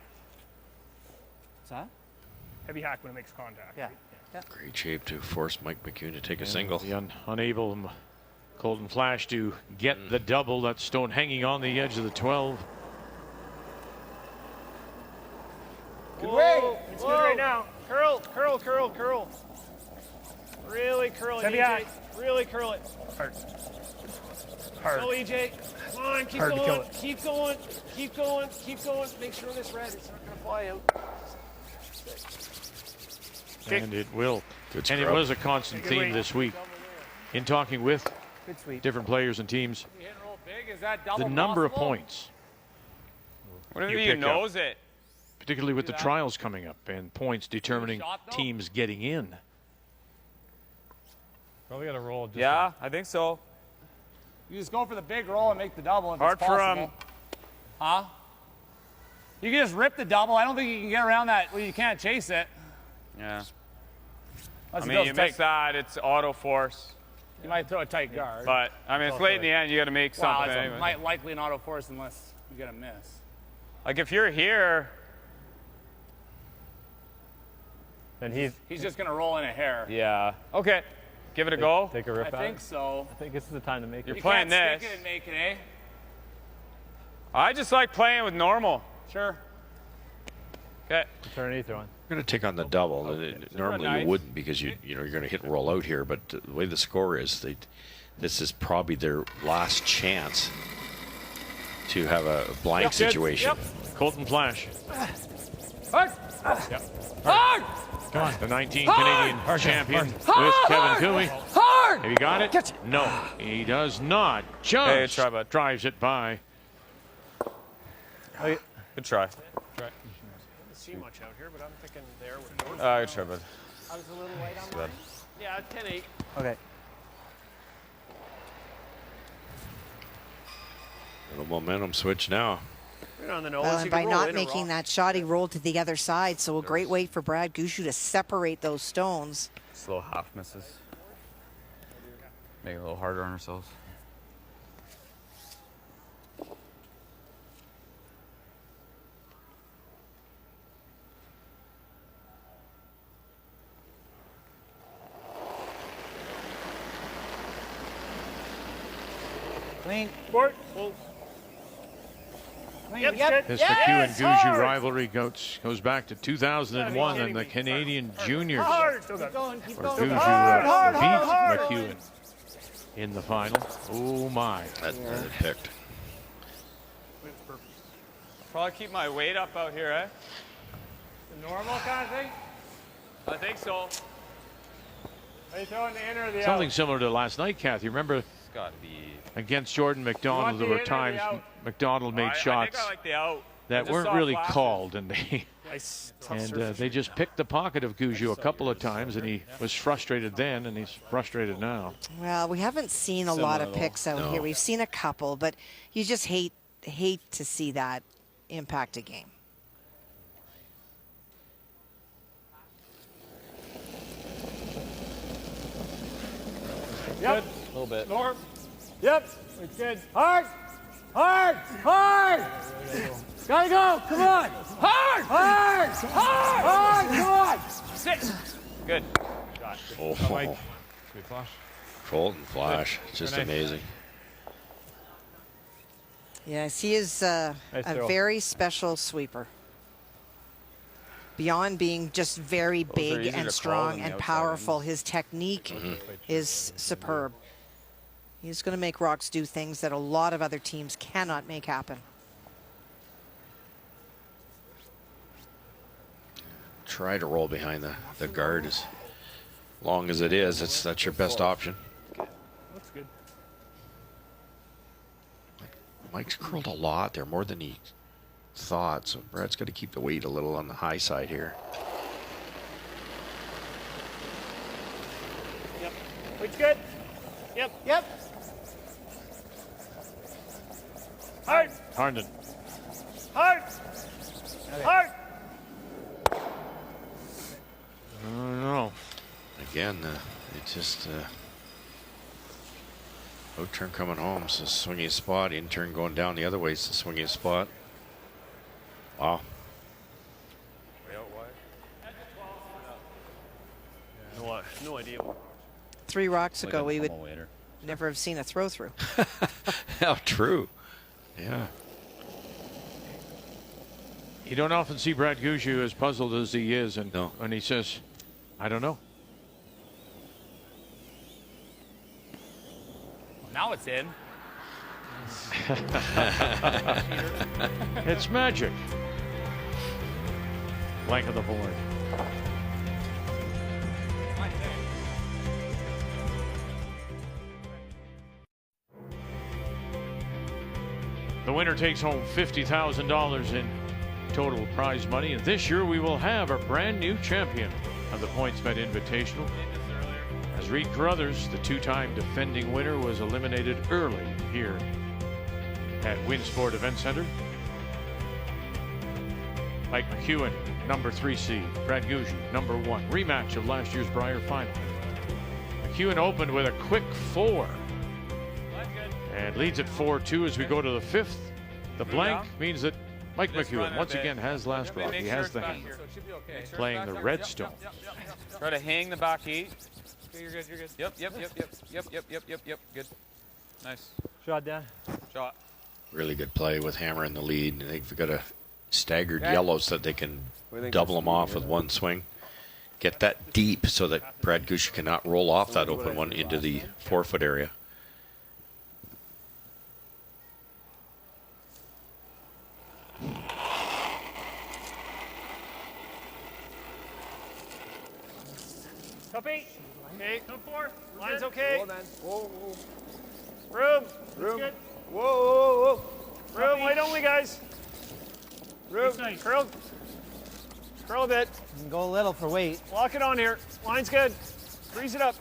that? Heavy hack when it makes contact. Yeah. Great shape to force Mike McEwen to take a single. Unable Colton Flash to get the double. That stone hanging on the edge of the 12. Good way. It's good right now. Curl, curl, curl, curl. Really curl it, EJ. Really curl it. Hard. Go, EJ. Come on, keep Hard to kill going. it. Keep going. Keep going. Keep going. Make sure this red is not going to fly out. And it will. Good and it scrub. was a constant theme this week in talking with different players and teams. The number of points. Whatever you pick up, knows it. particularly with the trials coming up and points determining teams getting in. Probably got to roll. Just Yeah, I think so. You just go for the big roll and make the double if Hard it's possible. Huh? You can just rip the double. I don't think you can get around that. Well, you can't chase it. Yeah. Unless I it mean, goes you tight. miss that, it's auto force. You might throw a tight guard. But, I mean, it's late in the end. You got to make something. Well, anyway. it's likely an auto force unless you get a miss. Like, if you're here. And he's just going to roll in a hair. Yeah. Okay. Give it a go. Take a rip I at think it. so. I think this is the time to make You're it. playing You can't this. stick it and make it, eh? I just like playing with normal. Sure. Okay. Turn an E-throw in. You're going to take on the double. Normally nice. you wouldn't because you're going to hit and roll out here. But the way the score is, this is probably their last chance to have a blank situation. Yep. Colton Flash. Hard. Yep. Hard. Come on. The 19 Canadian champion with Kevin Cooey. Hard. Have you got it? No, he does not. Just try, bud. drives it by. Good try. Didn't see much out here, but I'm thinking there with North. Good try, bud. I was a little late on Bad. Yeah, 10-8. Okay. Little momentum switch now. Right on the nose. Well, You and can by roll not in or making roll. that shot, he rolled to the other side. So a great way for Brad Gushue to separate those stones. Just little half misses. Make it a little harder on ourselves. Clean. Sport. Close. Clean. Yep. This Yes, McEwen-Gushue hard. rivalry goes back to 2001 and the Canadian Juniors, Hard. Still got Keep going. Keep where going. Gushue beat McEwen in the final. Oh my! That picked. Probably keep my weight up out here, eh? The normal kind of thing? I think so. Are you throwing the in or the out? Something similar to last night, Kathy. Remember It's got to be. against Jordan McDonald, want there the were in or the times out? McDonald made I shots think I like the out. that Just weren't saw really flashes. called, and they Nice. And they just picked the pocket of Gushue a couple of times, and he was frustrated then, and he's frustrated now. Well, we haven't seen a lot of picks out here. We've seen a couple, but you just hate to see that impact a game. Yep. A little bit. Norm. Yep. It's good. Hard. Hard. Hard. Gotta go. Come on. Hard. Hard. Hard. Hard. Come on. Sit. Good. Oh, Good flash. Colton flash. Just amazing. Yes, he is a very special sweeper. Beyond being just very big and strong and powerful, his technique is superb. He's going to make Rocks do things that a lot of other teams cannot make happen. Try to roll behind the guard as long as it is. That's your best option. That's good. Mike's curled a lot there, more than he thought, so Brad's got to keep the weight a little on the high side here. Yep. Weight's good. Yep. Yep. Hard. Harnden. Hard. Hard. I don't know. Again, it just out turn coming home, so swinging spot. In turn going down the other way, so swinging spot. Wow. Way out wide. No idea. 3 rocks ago, we would never have seen a throw through. How true. Yeah. You don't often see Brad Gushue as puzzled as he is, and when he says, I don't know. Now it's in. It's magic. Blank of the board. The winner takes home $50,000 in total prize money, and this year we will have a brand new champion of the PointsBet Invitational. As Reed Carruthers, the two-time defending winner, was eliminated early here at Winsport Event Center. Mike McEwen, number 3 seed. Brad Gushue, number 1. Rematch of last year's Brier final. McEwen opened with a quick 4 and leads at 4-2 as we go to the 5th. The blank means that Mike McEwen once again has last rock. He has the hammer. Playing the Redstone. Try to hang the back 8. Okay, you're good, you're good. Yep. Good. Nice. Shot, Dan. Shot. Really good play with hammer in the lead. They've got a staggered yellow so that they can double them off with one swing. Get that deep so that Brad Gushue cannot roll off that open one into the 4-foot area. Top 8. Okay. Top 4. Line's okay. Whoa. Room. Room. Good. Whoa. Room. Light only, guys. Room. Nice. Curl a bit. You can go a little for weight. Lock it on here. Line's good. Freeze it up.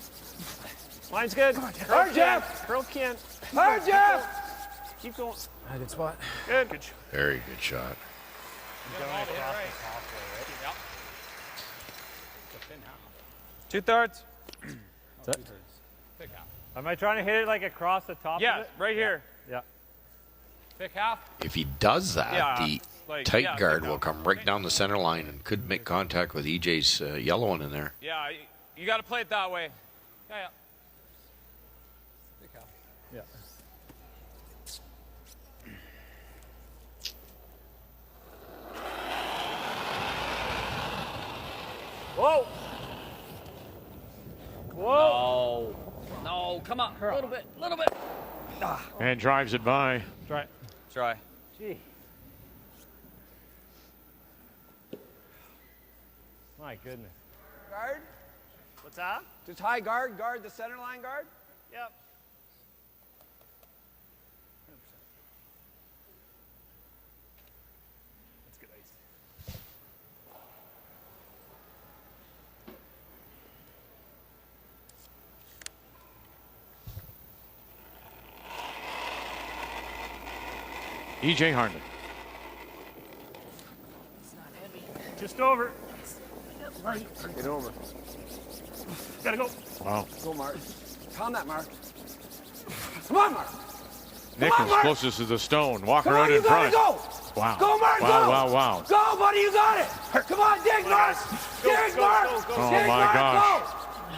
Line's good. Hard, Jeff. Curl can. Hard, Jeff. Keep going. Good spot. Good. Very good shot. Two-thirds. Am I trying to hit it like across the top of it? Right here. Yeah. Pick half. If he does that, the like, tight guard will come right down the center line and could make contact with EJ's yellow one in there. Yeah, you got to play it that way. Yeah. Pick half. Yeah. Whoa! Whoa! No, come on. A little bit. And drives it by. Try. Gee. My goodness. Guard? What's that? Just high guard, guard the center line guard? Yep. That's good ice. E.J. Hartman. Just over. Get over. Gotta go. Wow. Go, Mark. Calm that, Mark. Come on, Mark. Nichols closest to the stone. Walker Come on, out you in front. gotta go. Wow. Go, Mark, wow, go. wow, wow. Go, buddy, you got it. Come on, dig, Mark. Dig, Mark. Oh, Dig, my Mark, gosh.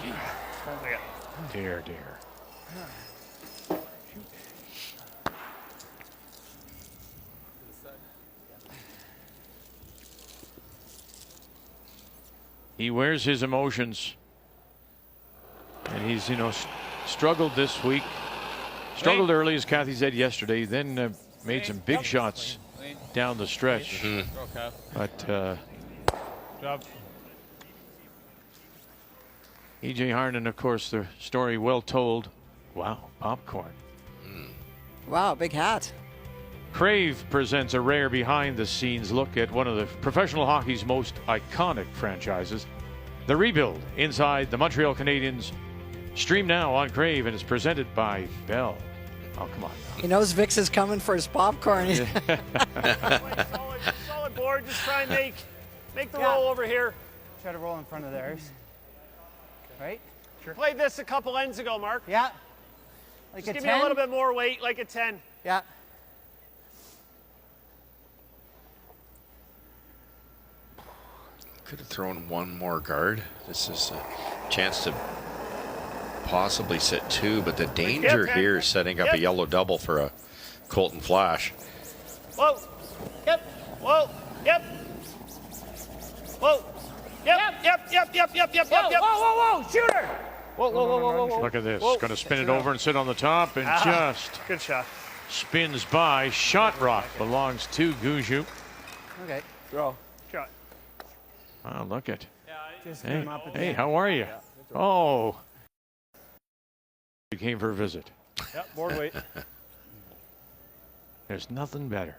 go. Dear, dear. He wears his emotions, and he's, struggled this week. Struggled early, as Kathy said yesterday, then made some big shots down the stretch. But E.J. Hartman, of course, the story well told. Wow, popcorn. Wow, big hat. Crave presents a rare behind-the-scenes look at one of the professional hockey's most iconic franchises, the rebuild inside the Montreal Canadiens. Stream now on Crave and is presented by Bell. Oh, come on. He knows Vix is coming for his popcorn. Solid board. Just try and make the roll over here. Try to roll in front of theirs. Right? Sure. Played this a couple ends ago, Mark. Yeah. Like just a give 10? me a little bit more weight, like a 10. Yeah. Could have thrown one more guard. This is a chance to possibly sit two, but the danger here is setting up a yellow double for a Colton Flash. Whoa. Yep. Whoa. Yep. Whoa. Yep. Whoa. Shooter. Whoa. Look at this. Going to spin it over and sit on the top and just good shot. Spins by. Shot rock belongs to Gushue. Okay. Draw. Shot. Wow, look at. Hey, how are you? Oh. You came for a visit. Yep, board weight. There's nothing better.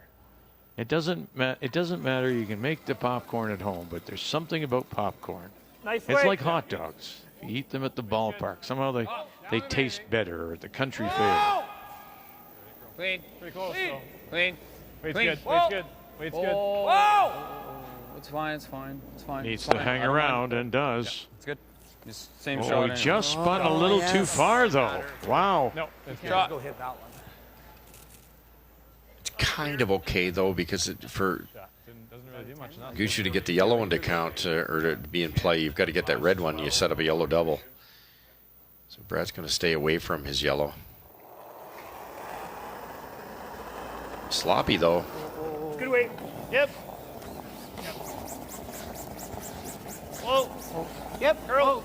It doesn't matter. You can make the popcorn at home, but there's something about popcorn. Nice It's weight. like hot dogs. If you eat them at the ballpark, somehow they taste better, or at the country fair. Clean. Pretty close, though. Clean. Weight's Clean. good. Weight's good. Weight's good. Whoa! It's fine. It's fine. It's fine. Needs It's to fine. hang I don't around mind. and does. It's good. Just same Oh, shot. he anyway. just spun a little too far, though. Wow. No, it's Shot. Go hit that one. It's kind of okay, though, because for doesn't really do much. Gushue to get the yellow one to count or to be in play, you've got to get that red one. You set up a yellow double. So Brad's going to stay away from his yellow. Sloppy, though. Good weight. Yep. Whoa. Yep. Curl.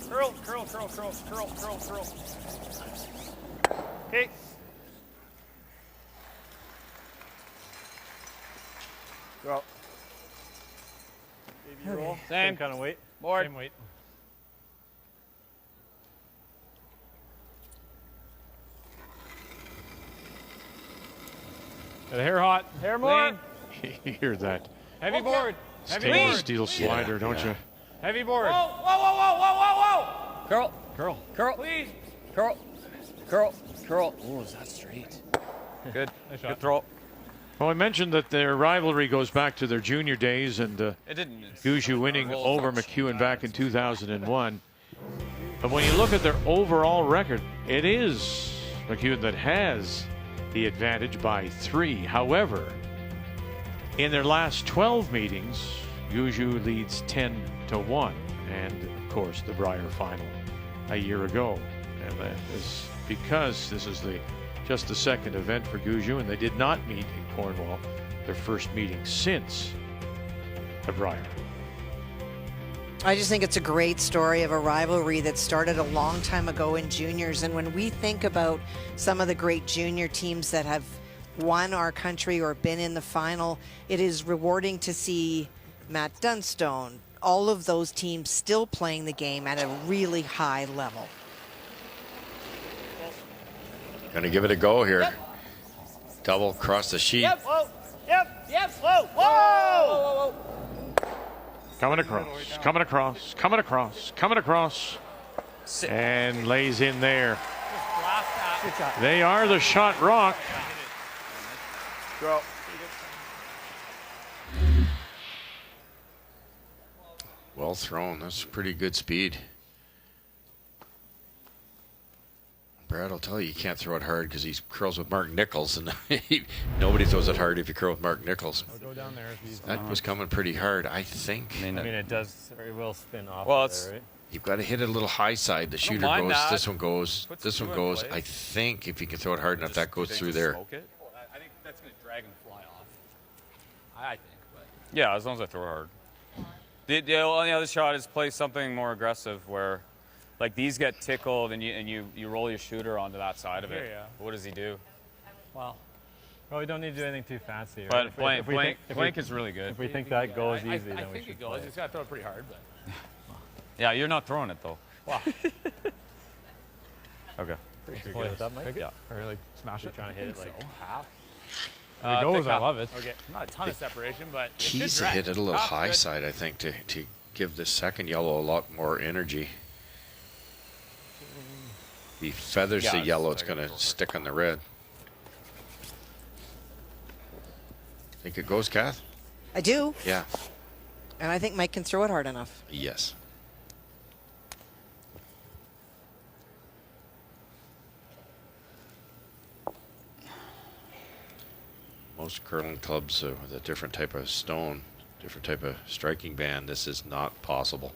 Curl. Okay. Go. Baby roll. Same kind of weight. Board. Same weight. Got a hair hot. Hair more. You hear that? Heavy board. Heavy Stainless board. steel slider, don't you? Heavy board. Whoa. Curl. Please. Curl. Oh, is that straight? Good. Nice shot. Good throw. Well, I mentioned that their rivalry goes back to their junior days, and It didn't. Gushue winning over McEwen back in 2001. But when you look at their overall record, it is McEwen that has the advantage by 3. However, in their last 12 meetings, Gushue leads 10-1, and of course the Brier final a year ago. And that is because this is just the second event for Gushue, and they did not meet in Cornwall, their first meeting since the Brier. I just think it's a great story of a rivalry that started a long time ago in juniors. And when we think about some of the great junior teams that have won our country or been in the final, it is rewarding to see Matt Dunstone, all of those teams still playing the game at a really high level. Going to give it a go here. Yep. Double across the sheet. Yep. Whoa. Yep. Whoa. Coming across. And lays in there. They are the shot rock. Go. Well thrown. That's pretty good speed. Brad will tell you can't throw it hard because he curls with Mark Nichols, and nobody throws it hard if you curl with Mark Nichols. I'll go down there if he's That was coming pretty hard, I think. I mean, it does, or it will spin off. Well, there, right? You've got to hit it a little high side. The shooter mind goes, that. this one goes, Puts this two one in goes. place. I think if you can throw it hard enough, that goes Do you through think there. just smoke it? I think that's going to drag and fly off. I think, but. Yeah, as long as I throw it hard. The only other shot is play something more aggressive where, like, these get tickled and you roll your shooter onto that side of it. Yeah. What does he do? Well, we don't need to do anything too fancy. But Right? blank is really good. If we think that goes easy, I then we think should it goes. play It's got to throw it pretty hard, but. Yeah, you're not throwing it though. Wow. Okay. Pretty play with that, Mike? Yeah. Or like smash it, trying to hit it like half. If it goes, I love it. Okay. Not a ton of separation, but. Keys to hit it a little high side, I think, to give the second yellow a lot more energy. If he feathers the yellow, it's going to stick on the red. Think it goes, Kath? I do. Yeah. And I think Mike can throw it hard enough. Yes. Most curling clubs with a different type of stone, different type of striking band, this is not possible.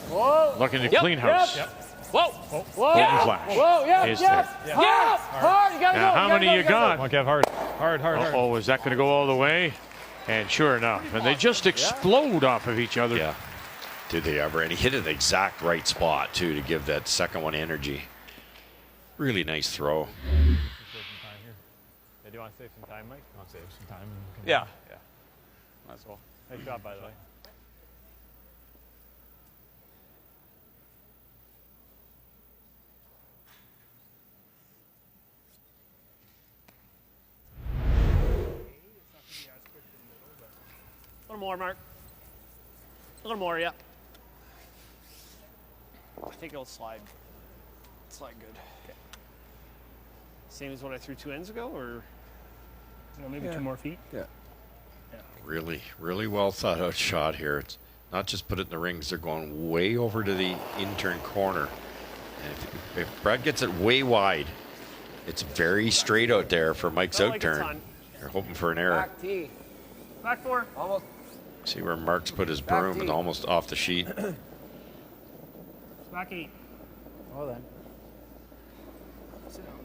Whoa. Looking to clean house. Yep. Whoa. Whoa. Golden flash. Whoa. Yeah. Is Yes. there. Yes. Hard. You got to go. Now, how many you got? Come on, Kev, hard. Hard. Oh, is that going to go all the way? And sure enough, and they just explode off of each other. Yeah. Did they ever? And he hit it the exact right spot, too, to give that second one energy. Really nice throw. Yeah, do you want to save some time, Mike? I want to save some time. Yeah. That's all. Nice job, by the way. A little more, Mark. A little more, yeah. I think it'll slide. Slide good. Okay. Same as what I threw 2 ends ago, or maybe 2 more feet? Yeah. Really, really well thought out shot here. It's not just put it in the rings, they're going way over to the in-turn corner. And if Brad gets it way wide, it's very straight out there for Mike's out-turn. You're hoping for an error. Back tee. Back 4. Almost. See where Mark's put his broom and almost off the sheet. Back 8. Oh, then. Sit down.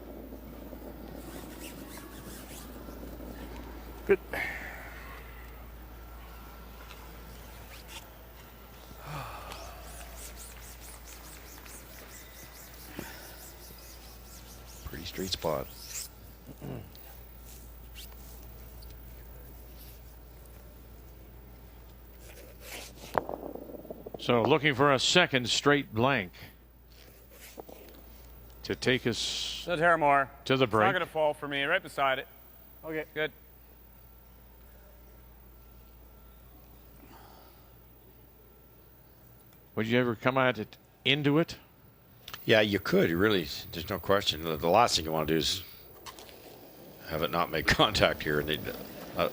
Good. Pretty straight spot. So looking for a second straight blank to take us Good hair more. to the It's not break. going to fall for me. Right beside it. Okay. Good. Would you ever come at it into it? Yeah, you could. You really, there's no question. The last thing you want to do is have it not make contact here. And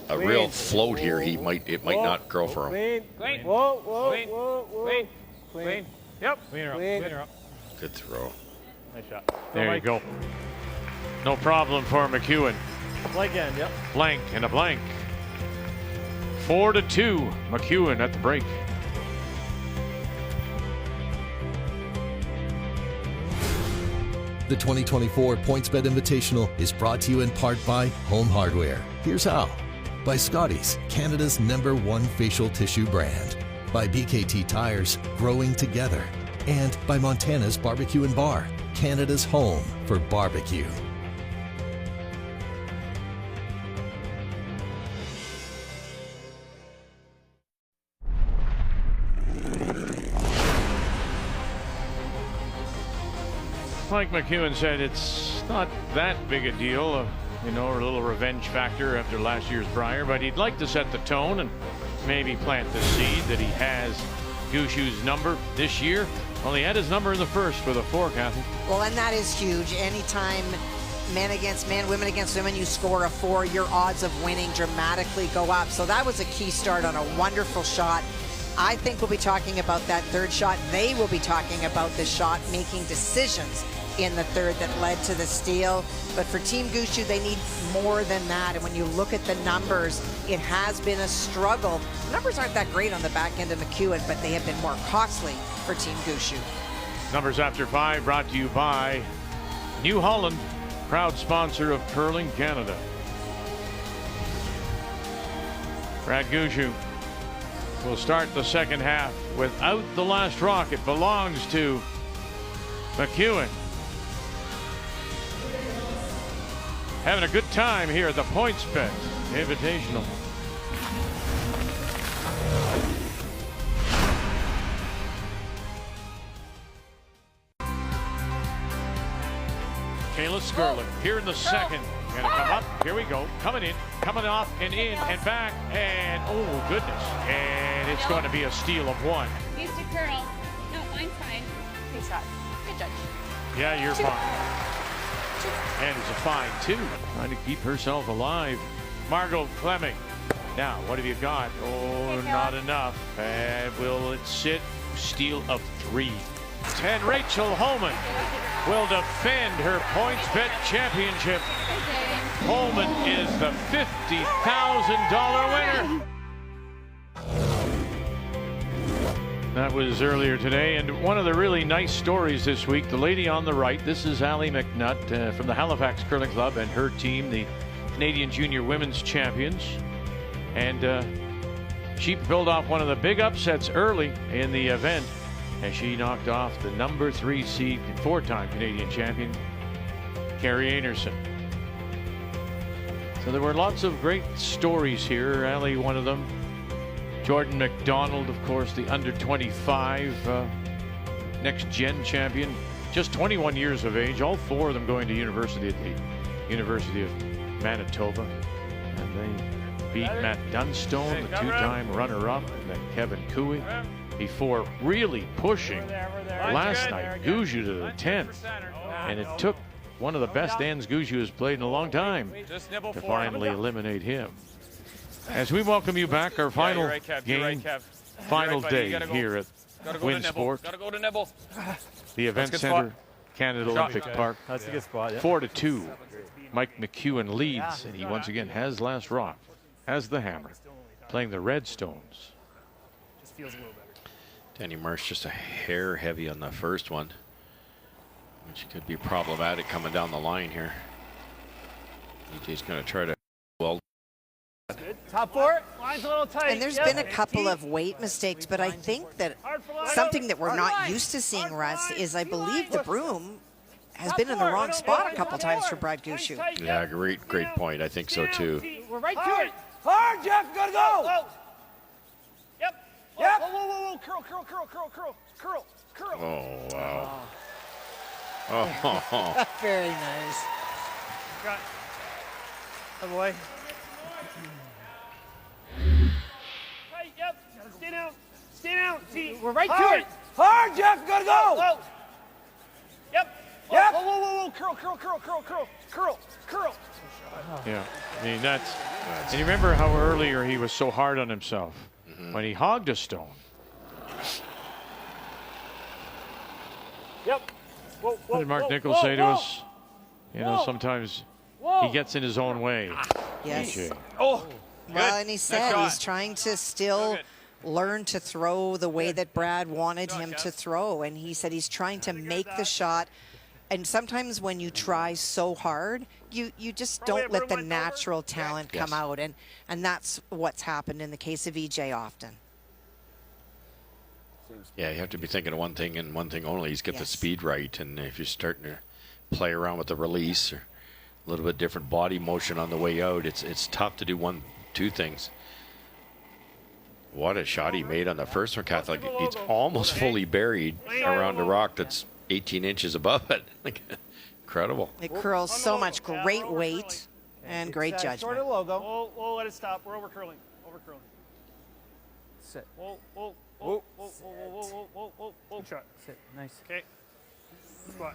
a real float here, it might not grow for him. Clean. Whoa, whoa, Clean. whoa, whoa. Clean. Clean. Yep. Clean her up. Clean. Clean her up. Good throw. Nice shot. There you go. No problem for McEwen. Blank end, yep. Blank and a blank. 4-2. McEwen at the break. The 2024 PointsBet Invitational is brought to you in part by Home Hardware. Here's how. By Scotties, Canada's #1 facial tissue brand. By BKT Tires, growing together. And by Montana's Barbecue and Bar, Canada's home for barbecue. Like McEwen said, it's not that big a deal, a little revenge factor after last year's Brier, but he'd like to set the tone and maybe plant the seed that he has Gushue's number this year. Well, he had his number in the first with a 4, Kathy. Well, and that is huge. Anytime men against men, women against women, you score a 4, your odds of winning dramatically go up. So that was a key start on a wonderful shot. I think we'll be talking about that third shot. They will be talking about the shot, making decisions in the third that led to the steal. But for Team Gushue, they need more than that. And when you look at the numbers, it has been a struggle. The numbers aren't that great on the back end of McEwen, but they have been more costly for Team Gushue. Numbers after 5 brought to you by New Holland, proud sponsor of Curling Canada. Brad Gushue will start the second half without the last rock. It belongs to McEwen. Having a good time here at the PointsBet Invitational. Kayla Skurlin here in the second. Gonna come up. Here we go. Coming in, coming off and in and back. And oh, goodness. And it's going to be a steal of 1. Used to curl. No, mine's fine. Good shot. Good judge. Yeah, you're fine. And it's a fine, too. Trying to keep herself alive. Margot Fleming. Now, what have you got? Oh, not enough. And will it sit? Steal of 3. And Rachel Holman will defend her PointsBet championship. Holman is the $50,000 winner. That was earlier today, and one of the really nice stories this week, the lady on the right, this is Allie McNutt from the Halifax Curling Club and her team, the Canadian Junior Women's Champions. And she pulled off one of the big upsets early in the event, as she knocked off the number 3 seed, 4-time Canadian champion, Carrie Anderson. So there were lots of great stories here. Allie, one of them. Jordan McDonald, of course, the under-25 next-gen champion. Just 21 years of age, all 4 of them going to university at the University of Manitoba. And they beat Matt Dunstone, the 2-time runner-up, and then Kevin Cooey, before really pushing last night Gushue to the 10th. And it took one of the best ends Gushue has played in a long time to finally eliminate him. As we welcome you back, our final game, final day here at Wynn Sports, the Event Center, Canada Olympic Park. That's a good spot. 4-2. Mike McEwen leads, and he once again has last rock, has the hammer, playing the Redstones. Just feels a little better. Danny Marsh just a hair heavy on the first one, which could be problematic coming down the line here. EJ's going to try to well. Top 4. Line's a little tight. And there's been a couple of weight mistakes, but I think that something that we're not used to seeing, Russ, is I believe the broom has been in the wrong spot a couple times for Brad Gushue. Yeah, great point. I think so too. We're right to it. Hard, Jeff. Gotta go. Yep. Yep. Whoa. Curl. Oh, wow. Oh. Very nice. Got it. Oh, boy. Right, yep. Stay down. See, we're right to it. Hard, Jeff. Gotta go. Whoa. Yep. Whoa. Curl. Yeah, I mean, that's and you remember how earlier he was so hard on himself when he hogged a stone. Yep. What did Mark Nichols say to us? You know, sometimes he gets in his own way. Yes. AJ. Well, and he said he's trying to still learn to throw the way that Brad wanted him to throw. And he said he's trying to make the shot. And sometimes when you try so hard, you just don't let the natural talent come out. And that's what's happened in the case of EJ often. Yeah, you have to be thinking of one thing and one thing only. He's get the speed right. And if you're starting to play around with the release or a little bit different body motion on the way out, it's tough to do two things. What a shot he made on the first one, Catholic. He's almost fully buried around the rock that's 18 inches above it. Incredible. It curls so much. Great weight and great judgment. Sort of logo. Whoa, let it stop. We're over curling. Sit. Whoa. Good shot. Sit. Nice. Okay. Squat.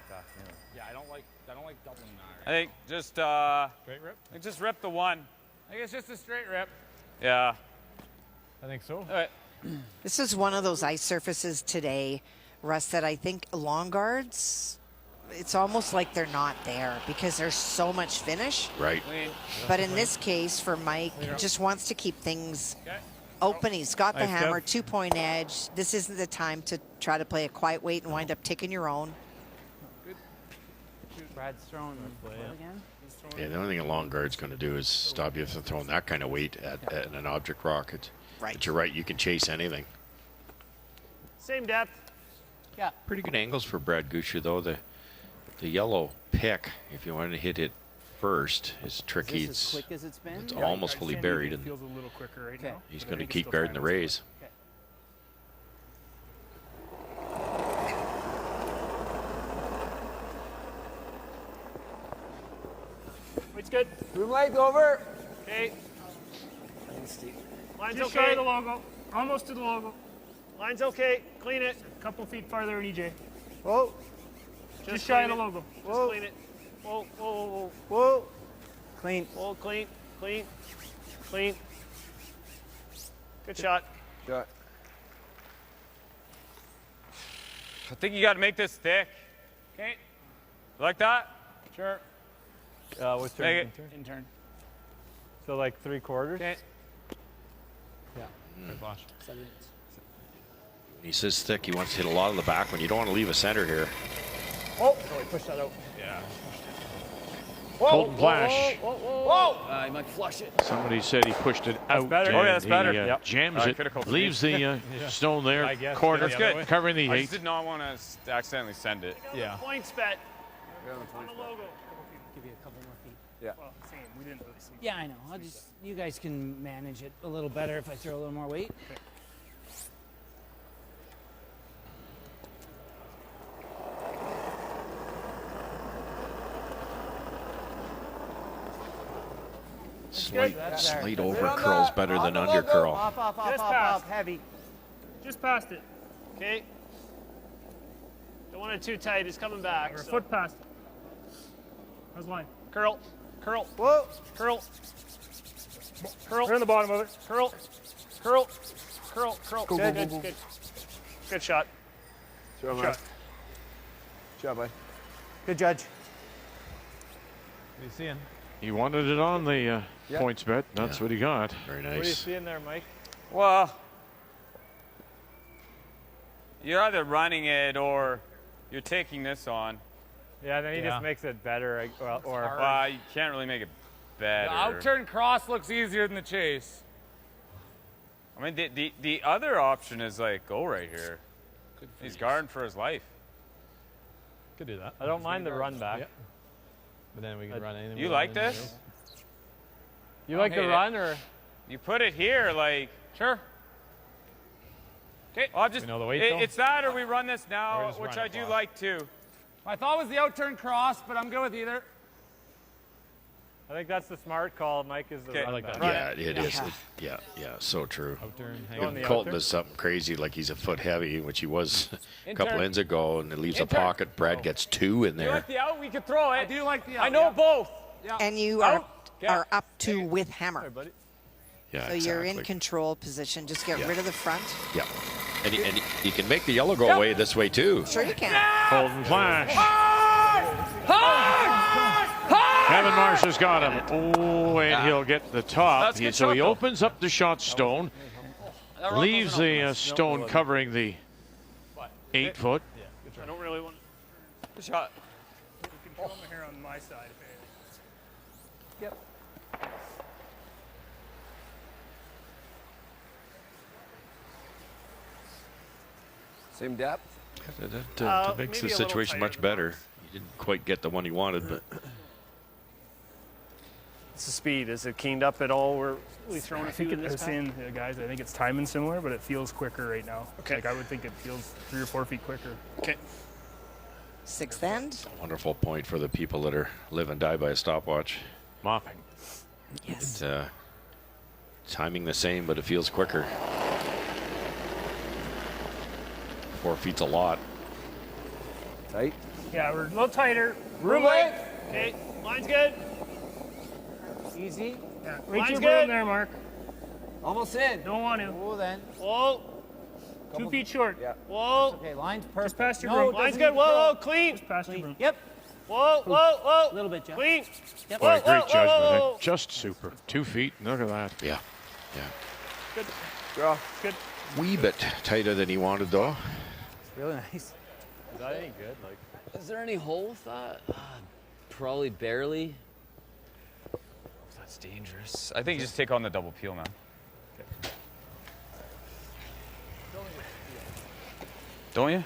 fast anyway. Yeah, I don't like doubling that. I think just straight rip. Just rip the one. I think it's just a straight rip. Yeah. I think so. All right. This is one of those ice surfaces today, Russ, that I think long guards, it's almost like they're not there because there's so much finish. Right. But in this case, for Mike, he just wants to keep things open. He's got the hammer, 2-point edge. This isn't the time to try to play a quiet weight and wind up taking your own. Brad's throwing what again? Yeah, the only thing a long guard's going to do is stop you from throwing that kind of weight at an object rock. But you're right, you can chase anything. Same depth. Yeah. Pretty good angles for Brad Gushue, though. The yellow pick, if you want to hit it first, is tricky. Is this as quick as it's been? It's almost fully buried, and Feels a little quicker right now. he's going to keep guarding the raise. Weight's good. Room light over. Okay. Line's Just okay. shy of the logo. Almost to the logo. Line's okay. Clean it. A couple feet farther in EJ. Whoa. Just shy of clean the it. logo. Just clean it. Whoa, whoa, whoa, Whoa. Clean. whoa. Clean, clean, clean. Good shot. Shot. I think you got to make this thick. Okay. Like that? Sure. What's turn? Make it. In turn. So like 3/4. Okay. Yeah. Flash. He says thick. He wants to hit a lot of the back when you don't want to leave a center here. Oh, he pushed that out. Yeah. Colton Flash. Whoa. He might flush it. Somebody said he pushed it out. better. Oh, yeah, that's and better. He Yep. jams I it, could've called leaves me. the stone there, I guess. corner, That's good. covering the I eight. just did not want to accidentally send it. Yeah. Points bet. On the logo. Give you a couple more feet. Yeah. Well, same. We didn't really see. Yeah, I know. You guys can manage it a little better if I throw a little more weight. Slight over curls better than under curl. Off, heavy. Just past it. Okay. Don't want it too tight. It's coming back. We're a so. foot past it. How's line? Curl. Curl. Whoa. Curl. Curl. We're in the bottom of it. Curl. Curl. Curl. Curl. Go, Good, go, good, go, go. good. Good shot. Shot, man. Shot. Shot, bud. Good judge. What are you seeing? He wanted it on the points bet. That's what he got. Very What are you nice. seeing there, Mike? Well, you're either running it or you're taking this on. Yeah, then he just makes it better. Well, you can't really make it better. The outturn cross looks easier than the chase. I mean, the other option is like go right here. He's guarding for his life. Could do that. I don't mind the run back. Yep. But then we can run anything. You like this? You like the run, or you put it here? Like sure. Okay. Well, I'm just. We know the weight, though? It's that, or we run this now, just which run I it do flat. like too. I thought it was the outturn cross, but I'm good with either. I think that's the smart call. Mike is the Okay. run back. Yeah, it is. Yeah, so true. Outturn, hang If on the Colton outturn. does something crazy like he's a foot heavy, which he was a couple Intern. ends ago, and it leaves a Intern. pocket. Brad gets 2 in You there. like the out? We could throw it. I do like the out. I know yeah. both. Yeah. And you Out. are up to with hammer. Hey, buddy. Yeah, So you're in exactly. control position. Just get Yeah. rid of the front. Yeah, and you can make the yellow go away this way too. Sure you can. Colton Flash. Kevin Marsh has got him. Oh, and he'll get the top. That's a good So he shot, though. opens up the shot stone, That run leaves doesn't open the up. stone covering the 8 foot. I don't really want. Good shot. You can throw them here on my side. Yep. Same depth. That makes maybe the a little situation tighter much than better. He didn't quite get the one he wanted, but It's the speed. Is it keened up at all? We're we throwing I a few think in it, this I was pack? saying, guys, I think it's timing similar, but it feels quicker right now. Okay. Like I would think it feels 3 or 4 feet quicker. Okay. Sixth end. wonderful point for the people that are live and die by a stopwatch. Mopping. Yes. Timing the same, but it feels quicker. 4 feet's a lot. Tight. Yeah, we're a little tighter. Room length. Okay, line's good. Easy. Yeah, Reach line's your good. broom there, Mark. Almost in. Don't want to. Whoa, then. Whoa. 2 feet short. Yeah. Whoa. Okay, line's perfect. Just past your No, broom. it Line's doesn't good. need to Whoa, curl. clean. Just past your broom. Yep. Whoa, whoa. A little bit, Jeff. Clean. Yep. Boy, great judgment. Whoa. Just super. 2 feet. Look at that. Yeah. Good. Draw. Good. Wee bit tighter than he wanted, though. Really nice. Is that any good? Like, Is there any hole with that? Probably barely. That's dangerous. I think you just take on the double peel, man. Don't you?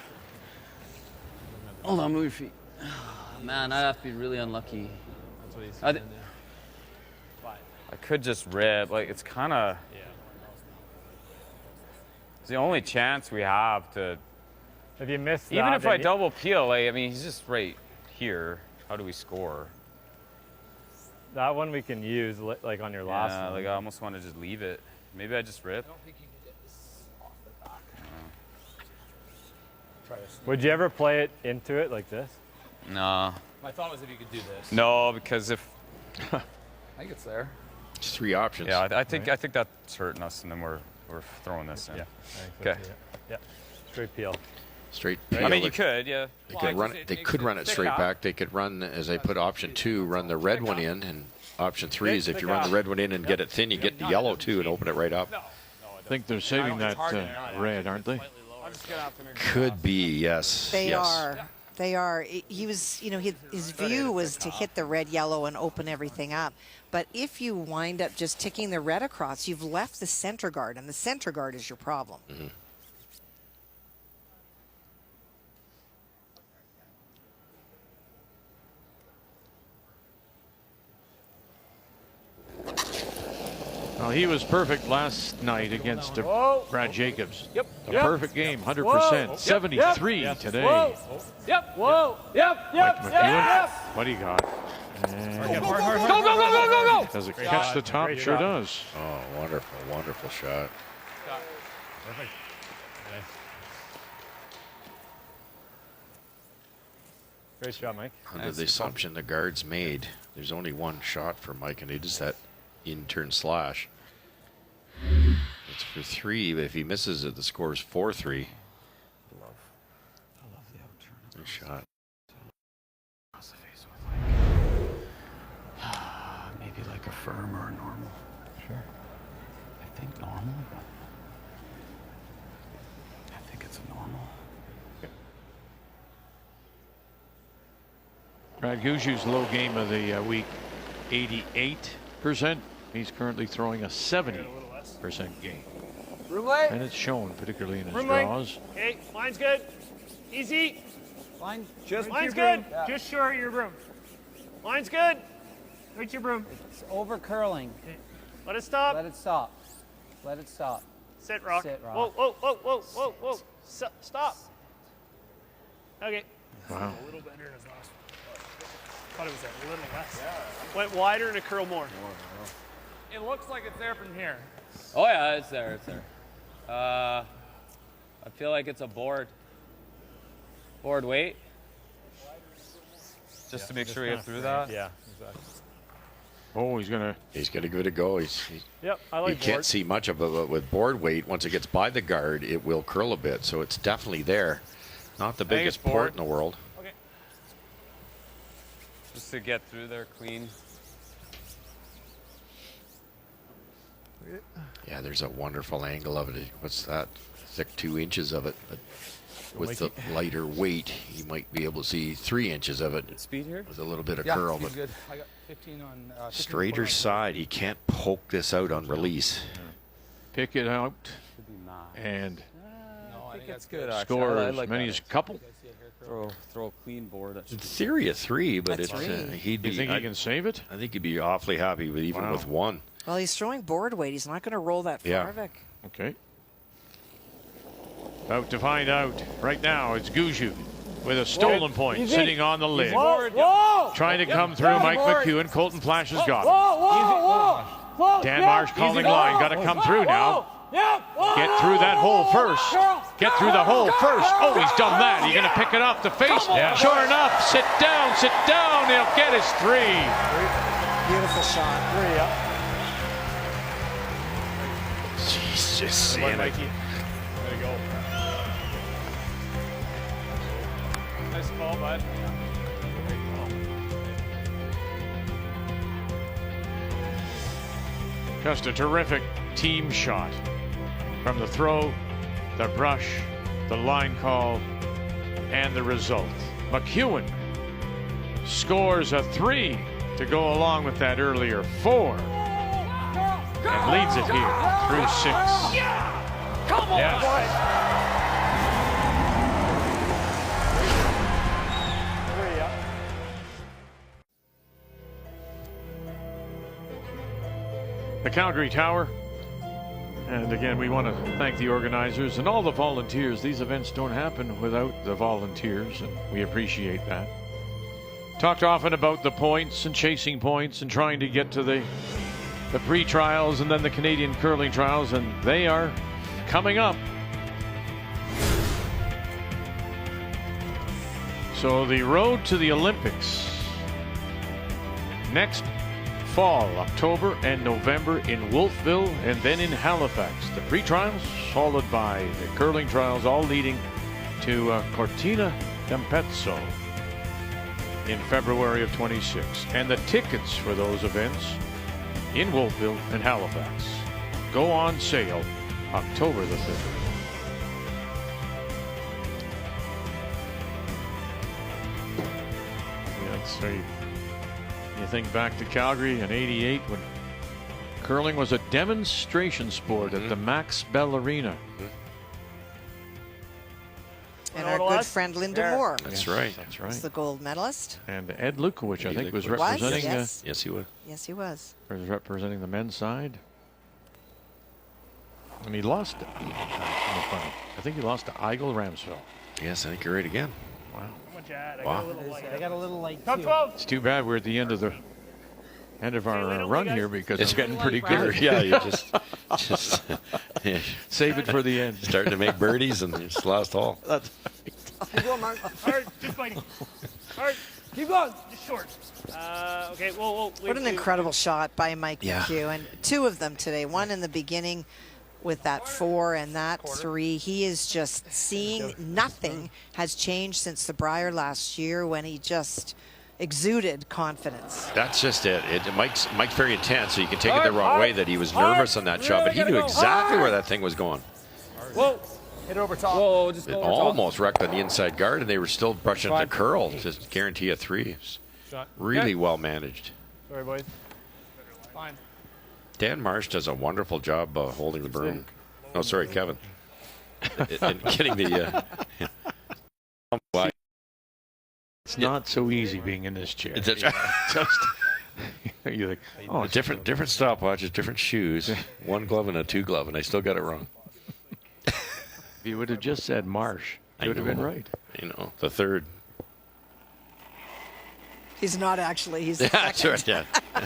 Hold on, move your feet. Man, I'd have to be really unlucky. that's what he's I saying. I could just rip. Like, it's kind of... Yeah. It's the only chance we have to... If you miss that, Even if then I double peel, like, I mean, he's just right here. How do we score? that one we can use like on your last Yeah, one. like I almost want to just leave it. Maybe I just rip. I don't think you can get this off the back. Try to sneak. Would you ever play it into it like this? No. My thought was if you could do this. No, because if... I think it's there. It's 3 options. Yeah, I think that's hurting us, and then we're throwing this in. Yeah. Okay. Yeah. Straight peel. Straight I peel. mean, you could, yeah. They could run it. They could run it straight back. They could run, as I put option 2, run the red one in, and option 3 is if you run the red one in and get it thin, you get the yellow too and open it right up. I think they're saving that red, aren't they? Could be, yes. They yes. are. They are. He was, his view was to hit the red, yellow, and open everything up. But if you wind up just ticking the red across, you've left the center guard, and the center guard is your problem. Mm-hmm. Well, he was perfect last night against Brad Jacobs. Yep. A perfect game, 100%. 73 today. Whoa. Yep. Whoa. Yep. Mike McEwen, what do you got? Go. Does it catch the top? Great Sure shot. does. Oh, wonderful, wonderful shot. Perfect. Great shot, Mike. Under the assumption the guards made, there's only one shot for Mike, and it is that in-turn slash. It's for 3, but if he misses it, the score is 4-3. I love the outturn. Good shot. Across the face with maybe like a firm or a normal. Sure. I think normal, but I think it's a normal. Brad Gushue's low game of the week, 88%. He's currently throwing a 70% game. Room length. And it's shown, particularly in his Room draws. length. Okay, line's good. Easy. Line. Line's good. Just short of your broom. Line's good. Right to your broom. It's over curling. Let it stop. Let it stop. Let it stop. Sit, Rock. Sit, Rock. Whoa. Stop. Okay. Wow. A little better than his last one. Thought it was a little less. Went wider and a curl more. It looks like it's there from here. Oh yeah, it's there. It's there. I feel like it's a board weight. Just to make sure we get through that. Yeah, exactly. Oh, he's gonna give it a go. Yep, I like you can't board. see much of it, but with board weight, once it gets by the guard, it will curl a bit. So it's definitely there. Not the biggest it's board. port in the world. Okay. Just to get through there clean. Yeah, there's a wonderful angle of it. What's that? Thick 2 inches of it. But with the lighter weight, you might be able to see 3 inches of it. Speed here? With a little bit of Yeah, curl. he's But good. I got 15 on. 15 straighter side, he can't poke this out on release. pick it out Could be mad. and No, I think That's good. score I as like many that. as a couple. Throw a clean board. In theory, a 3, but That's it's three. he'd be. You think he can save it? I think he'd be awfully happy with even with 1. Well, he's throwing board weight. He's not going to roll that far, Yeah. Vic. Okay. About to find out. Right now, it's Gushue with a stolen point sitting on the lid. Trying to come through Mike McEwen. Colton Flash has got it. Dan Marsh calling line. Got to come through now. Get through that hole first. Get through the hole first. Oh, he's done that. You're going to pick it off the face. Yeah. Sure enough. Sit down. Sit down. He'll get his 3. Beautiful shot. 3 up. Jeez, just Good one, seeing it. Mikey. There you go. Nice call, bud. Great call. Just a terrific team shot. From the throw, the brush, the line call, and the result. McEwen scores a 3 to go along with that earlier 4. And leads it here through 6. Come on, boys. 3 up. The Calgary Tower. And again, we want to thank the organizers and all the volunteers. These events don't happen without the volunteers, and we appreciate that. Talked often about the points and chasing points and trying to get to the pre-trials and then the Canadian curling trials, and they are coming up. So the road to the Olympics next fall, October and November in Wolfville and then in Halifax. The pre-trials followed by the curling trials, all leading to Cortina d'Ampezzo in February of 26. And the tickets for those events in Wolfville and Halifax go on sale October the 5th. Yeah, so you think back to Calgary in '88 when curling was a demonstration sport at the Max Bell Arena. And our good friend Linda Moore. That's right. That's right. Was the gold medalist. And Ed Lukowicz, I think, was representing. Yes, he was. Yes, he was. Was representing the men's side. And he lost it in the final. I think he lost to Eigel Ramsfeld. Yes, I think you're right again. Wow. Come on, Chad. I Wow. got a little light. I got a little light Top too. 12. It's too bad we're at the end of our run here because it's getting pretty good. Yeah, you just yeah. Save it for the end. Starting to make birdies and it's last hole. That's Keep going, Mark. Hard, just fighting. Hard. Keep going. Just short. Okay, whoa. What an incredible shot by Mike Yeah. McEwen. 2 of them today. One in the beginning with that 4 and that 3. He is just seeing nothing has changed since the Brier last year when he just exuded confidence. That's just it. Mike's very intense, so you can take it the wrong way that he was nervous on that shot, but he knew exactly where that thing was going. Whoa. Hit it over top. Whoa, just It go over top. almost wrecked on the inside guard, and they were still brushing the curl to guarantee a 3. Shot. Really well managed. Sorry, boys. Fine. Dan Marsh does a wonderful job holding the broom. Oh, sorry, Kevin. and getting the. It's not so easy being in this chair. Just you're like, oh, different stopwatches, different shoes, 1 glove and a 2 glove, and I still got it wrong. If you would have just said Marsh, you would have been right. You know, the 3rd. He's not actually. He's the That's second. right, yeah.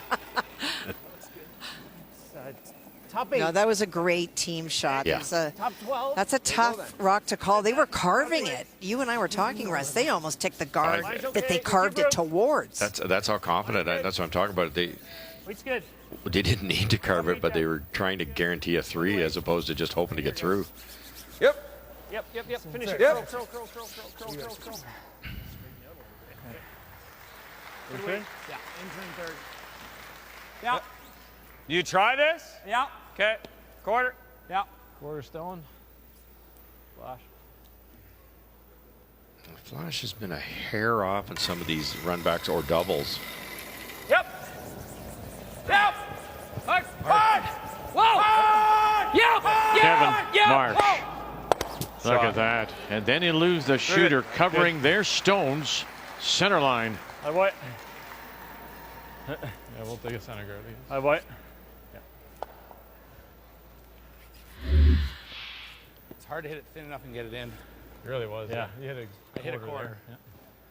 Top 8. No, that was a great team shot. Yeah. Top 12. That's a tough rock to call. They were carving it. You and I were talking, Russ. They almost took the guard that they carved it towards. That's how confident. That's what I'm talking about. Weight's good. They didn't need to carve it, but they were trying to guarantee a 3 as opposed to just hoping to get through. Yep. Finish it. Yep. Curl. Okay. Yeah, in turn 3rd. Yeah. You try this? Yeah. Okay. Quarter. Yeah. Quarter Stone. Flash. Flash has been a hair off in some of these runbacks or doubles. Yep. Hard. Whoa. Yep. Kevin Marsh. Look at that. And then he loses the shooter covering their stones. Center line. I what? Yeah, we'll take a center guard. I what? It's hard to hit it thin enough and get it in. It really was. Yeah. You hit I hit a quarter corner. there.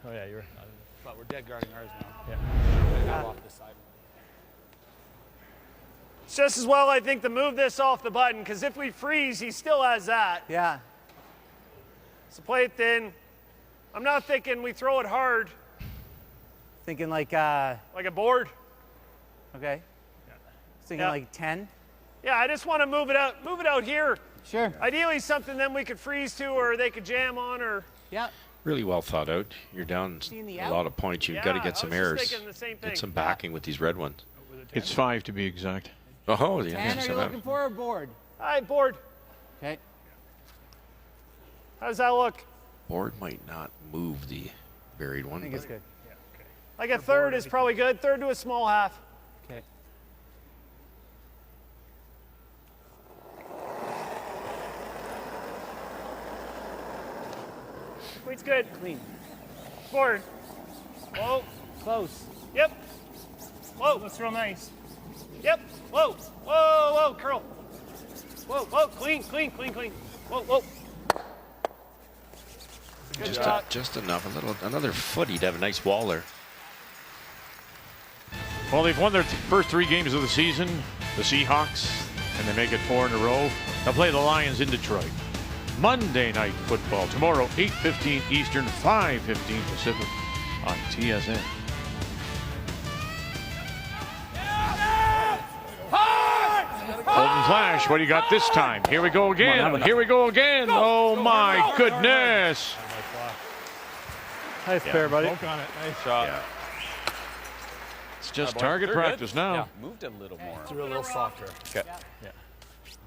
Yeah. Oh yeah, you were. But we're dead guarding ours now. Yeah. I got off the side. It's just as well, I think, to move this off the button, because if we freeze, he still has that. Yeah. So play it thin. I'm not thinking we throw it hard. Thinking like a board. Okay. Thinking like 10. Yeah, I just want to move it out here. Sure. Ideally something then we could freeze to, or they could jam on, or. Yeah. Really well thought out. You're down a lot of points. You've got to get some errors. Get some backing with these red ones. It's 5 to be exact. Oh, yeah. 10 are you looking for a board? All right, board. Okay. How does that look? Board might not move the buried one. I think it's good. Like a third is probably good. Third to a small half. Okay. Queen's good. Clean. Board. Whoa. Close. Yep. Whoa. That's real nice. Yep. Whoa. Whoa, whoa, curl. Whoa, whoa, clean, clean, clean, clean. Whoa, whoa. Good shot. Just enough. Another foot. He'd have a nice wall there. Well, they've won their first 3 games of the season, the Seahawks, and they make it 4 in a row. They'll play the Lions in Detroit. Monday Night Football tomorrow, 8:15 Eastern, 5:15 Pacific on TSN. Golden Flash, what do you got this time? Here we go again. Here we go again. Oh, my goodness. Nice pair, buddy. Poke on it. Nice shot. Yeah. It's just target practice now. Yeah, moved a little more. Threw a little softer. Okay. Yeah.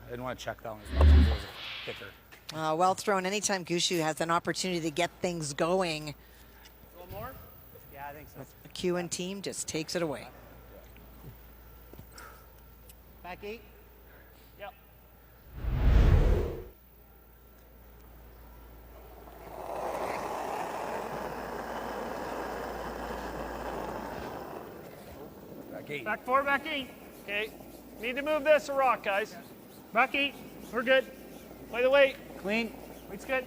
I didn't want to check that one as much as it was thicker. Well thrown. Anytime Gushue has an opportunity to get things going, A little more? Yeah, I think so. the McEwen team just takes it away. Back 8. Yep. Back 8. Back 4, back 8. Okay. Need to move this a rock, guys. Back 8. We're good. Play the weight. Clean. Weight's good.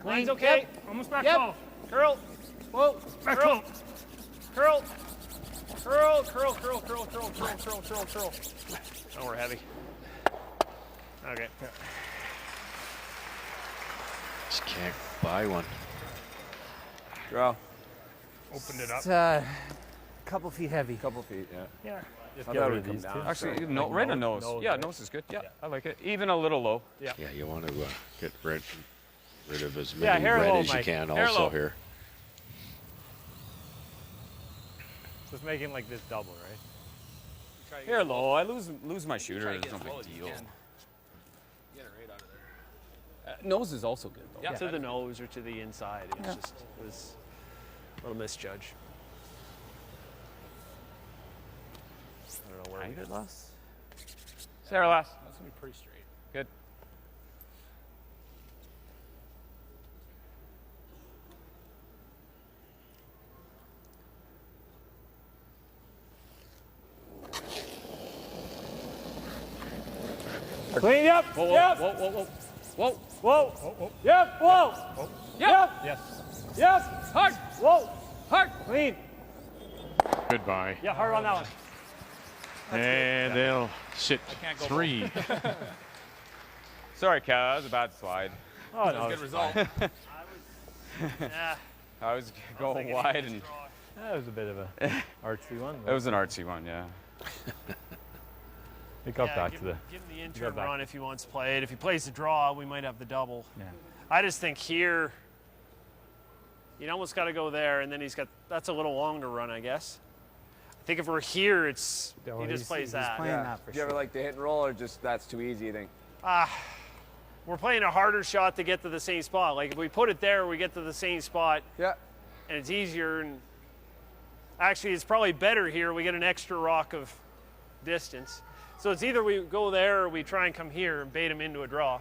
Clean. Line's okay. Yep. Almost back Yep. 12. Curl. Whoa. Back Curl. 12. Curl. Curl, curl, curl, curl, curl, curl, curl, curl, curl. Oh, we're heavy. Okay. Just can't buy one. Draw. Opened it up. It's a couple feet heavy. Couple feet, yeah. Yeah. Just I get thought rid it of would these come two. down. Actually, Like right on nose. nose. Yeah, right? nose is good. Yeah, I like it. Even a little low. Yeah. Yeah, you want to get rid of as Yeah, many hair red low, as you Mike. can Hair also low. here. Just making like this double, right? Here low. I lose my shooter. It's no big deal. Get it right out of there. Nose is also good though. Yeah. To the nose or to the inside. It was a little misjudge. I don't know where we did last. Sarah last. That's gonna be pretty straight. Good. Clean. Yep. Whoa, Yep. whoa, whoa, whoa, whoa, Whoa. Oh, Yep. Whoa. oh. Yep. Yes. Yep. hard, Whoa. hard. Clean. Goodbye. Yeah, hard on that one. And they'll sit can't go 3. Sorry, Cal. That was a bad slide. Oh, That's a good result. Yeah. I was going wide, and That was a bit of a artsy one. it was an artsy one. Yeah. It got back give, to the. give him the interim back. run if he wants to play it. If he plays the draw, we might have the double. Yeah. I just think here, you almost got to go there, and then that's a little longer run, I guess. I think if we're here, he just plays that. Playing that for Do you ever sure. like the hit and roll, or just that's too easy, you think? We're playing a harder shot to get to the same spot. Like if we put it there, we get to the same spot, Yeah. and it's easier. And actually, it's probably better here. We get an extra rock of distance. So it's either we go there or we try and come here and bait him into a draw.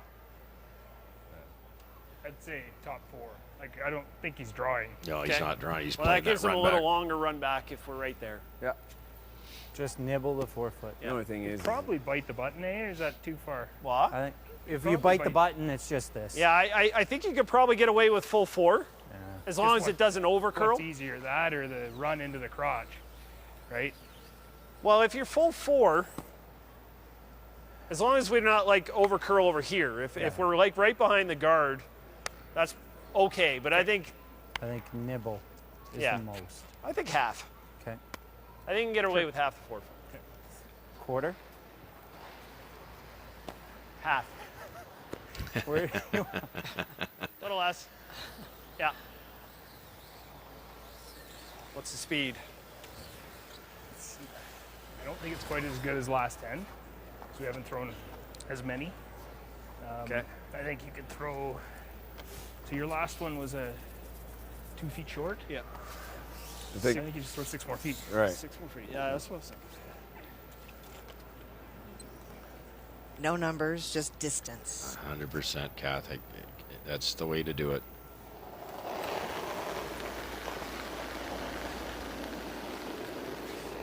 I'd say top 4. Like, I don't think he's drawing. No, he's Okay. not drawing. He's Well, playing that gives that him a run little back. longer run back if we're right there. Yeah. Just nibble the 4 foot. The only thing is, Probably bite the button, eh? Or is that too far? What? I think if Probably you bite the bite. button, it's just this. Yeah, I think you could probably get away with full 4 as long as it doesn't overcurl. What's easier, that or the run into the crotch, right? Well, if you're full 4, As long as we're not like over curl over here. If we're like right behind the guard, that's okay. But I think nibble is the most. I think half. Okay. I think you can get away with half the forward. Okay. Quarter. Half. Little less. Yeah. What's the speed? I don't think it's quite as good as last 10, because we haven't thrown as many. Okay. I think you could throw. So your last one was a 2 feet short. Yeah. I think you just throw 6 more feet. Right. 6 more feet. Yeah, that's what I was thinking. No numbers, just distance. 100%, Kath. That's the way to do it.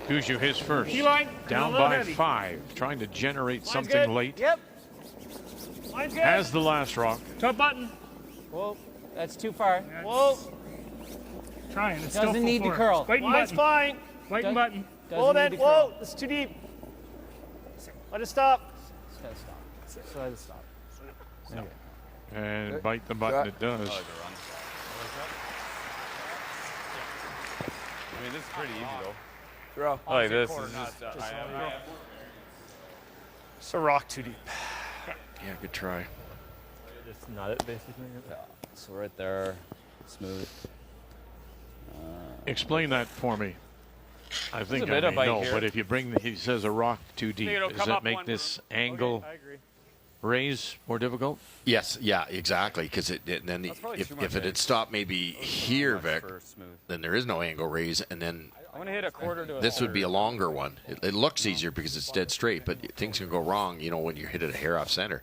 Gushue his first. Keyline, down by 5, trying to generate something late. Yep. Line's good. Has the last rock. Top button. Whoa, that's too far. Whoa. Trying. It's Doesn't still need to full curl. White and Line's button. fine. White and button. Whoa, then. Whoa, it's too deep. Let it stop. Just gotta stop. So let it stop. Stop. And bite the button, it does. I mean, this is pretty easy though. Throw. Like this is It's a rock too deep. Yeah, good try. Just nut it, basically. Yeah. So right there, smooth. Explain that for me. I think a bit I of may bite know, here. but if you bring, he says a rock too deep, it'll does come that up make one this angle I agree. raise more difficult? Yes, yeah, exactly. Because then if it had stopped maybe here, Vic, then there is no angle raise, and then I'm gonna hit a quarter to a this would be a longer one. It looks easier because it's dead straight, but things can go wrong, when you hit it a hair off center.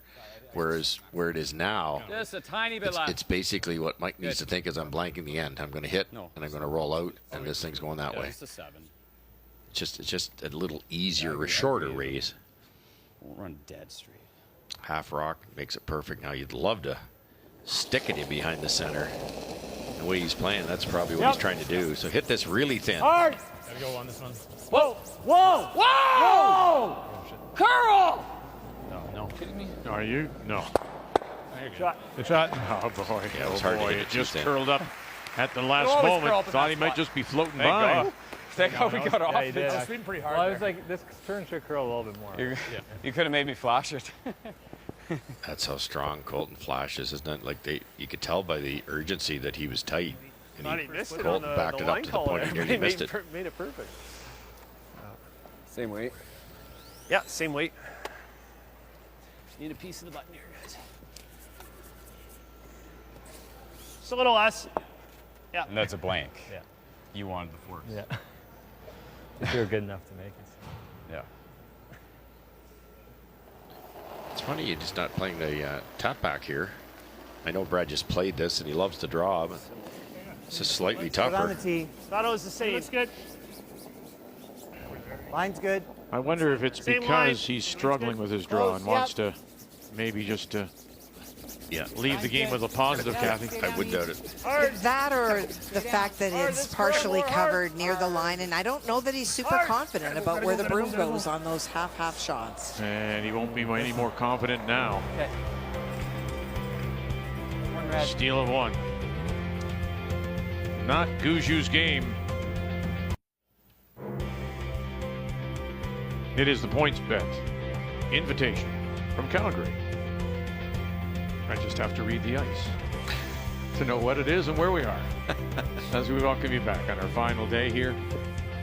Whereas where it is now, Just a tiny bit left. it's basically what Mike needs to think is I'm blanking the end. I'm going to hit, and I'm going to roll out, and this thing's going that way. Just a 7. It's just a little easier, a shorter raise. Won't run dead straight. Half rock makes it perfect. Now you'd love to stick it in behind the center. The way he's playing, that's probably what he's trying to do. So hit this really thin. Hard. Gotta go on this one. Whoa. Whoa. Whoa. Curl. No. Kidding me? Are you? No. Shot. Good shot. Oh, boy. Yeah, it was oh, hard to boy. hit It it too just thin. curled up at the last always curl moment. up in Thought that he might spot. just be floating Thank by. God. Thank God we got off. Yeah, you did. it. I was Been pretty hard. Well, I was like, this turn should curl a little bit more. You could have made me flash it. That's how strong Colton flashes, isn't it? Like you could tell by the urgency that he was tight. And Thought he missed it on Colton the backed it up line to the call point he there. nearly missed it. Made it perfect. Same weight. Yeah, same weight. Just need a piece of the button here, guys. Just a little less. Yeah. And that's a blank. Yeah. You wanted the force. Yeah. If you're good enough to make it. Yeah. It's funny you're just not playing the tap back here. I know Brad just played this and he loves to draw, but it's just slightly Put on the tougher. tee. Thought it was the same. Looks good. Line's good. I wonder if it's Same because line. he's struggling with his draw and wants to maybe just leave the game with a positive, Kathy. I would doubt it. That or the fact that it's partially covered near the line, and I don't know that he's super confident about where the broom goes on those half shots. And he won't be any more confident now. Okay. One red. Steal of 1. Not Gushue's game. It is the PointsBet Invitation from Calgary. I just have to read the ice to know what it is and where we are. As we welcome you back on our final day here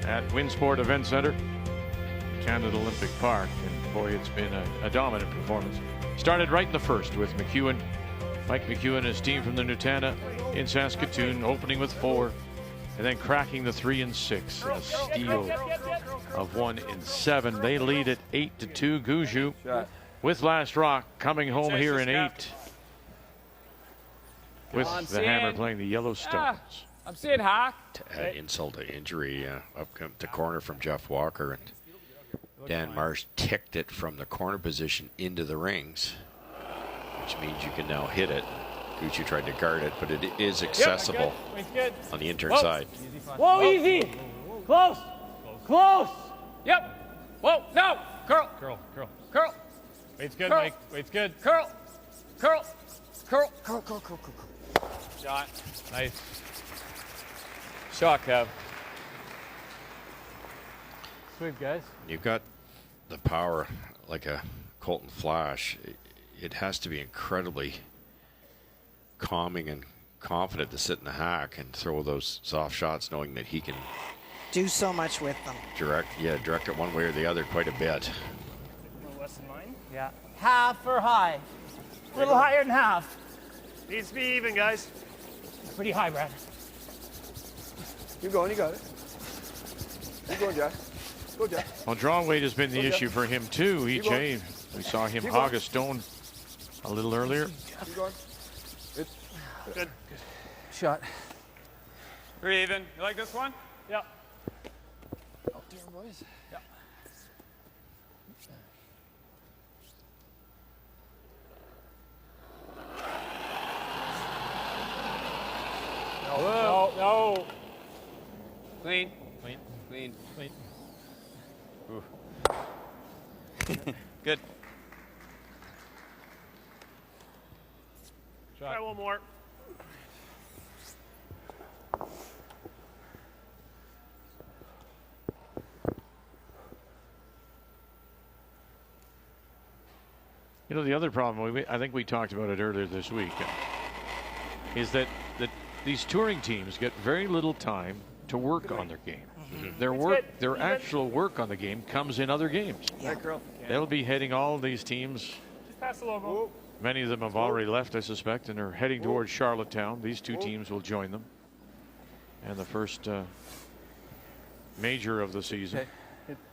at Winsport Event Center, Canada Olympic Park. And boy, it's been a dominant performance. Started right in the first with McEwen. Mike McEwen and his team from the Nutana in Saskatoon, opening with 4, and then cracking the 3 and 6, and a steal of 1 in 7. They lead at 8-2. Gushue with last rock coming home here in 8. With the hammer playing the Yellowstones. I'm seeing Hawk. To add insult to injury, up come to corner from Jeff Walker, and Dan Marsh ticked it from the corner position into the rings, which means you can now hit it. Gushue tried to guard it, but it is accessible on the intern side. Whoa, easy. Close. Close. Yep. Whoa, no. Curl. Curl. Curl. Weight's good, Curl. Mike. Weight's good. Curl. Curl. Curl. Curl. Curl. Curl. Curl. Shot. Nice. Shot, Kev. Sweet, guys. You've got the power like a Colton Flash. It has to be incredibly calming and confident to sit in the hack and throw those soft shots knowing that he can Do so much with them. direct it one way or the other quite a bit. A little less than mine. Yeah. Half or high? A little higher than half. Needs to be even, guys. Pretty high, Brad. Keep going, you got it. Keep going, Jack. Go, Jack. Well, draw weight has been the Go, Jack. issue for him too, Keep EJ. going. We saw him Keep hog going. a stone a little earlier. Keep going. It's Good. Shot. Three even. You like this one? Yep. out there, boys. Yeah. No. Clean. Clean. Clean. Clean. Ooh. Good. Try one more. You know, the other problem, I think we talked about it earlier this week, is that these touring teams get very little time to work on their game. Their actual work on the game comes in other games. Yeah. Girl. They'll be heading all these teams. Just pass the logo. Many of them have already left, I suspect, and are heading towards Charlottetown. These two teams will join them. And the first major of the season.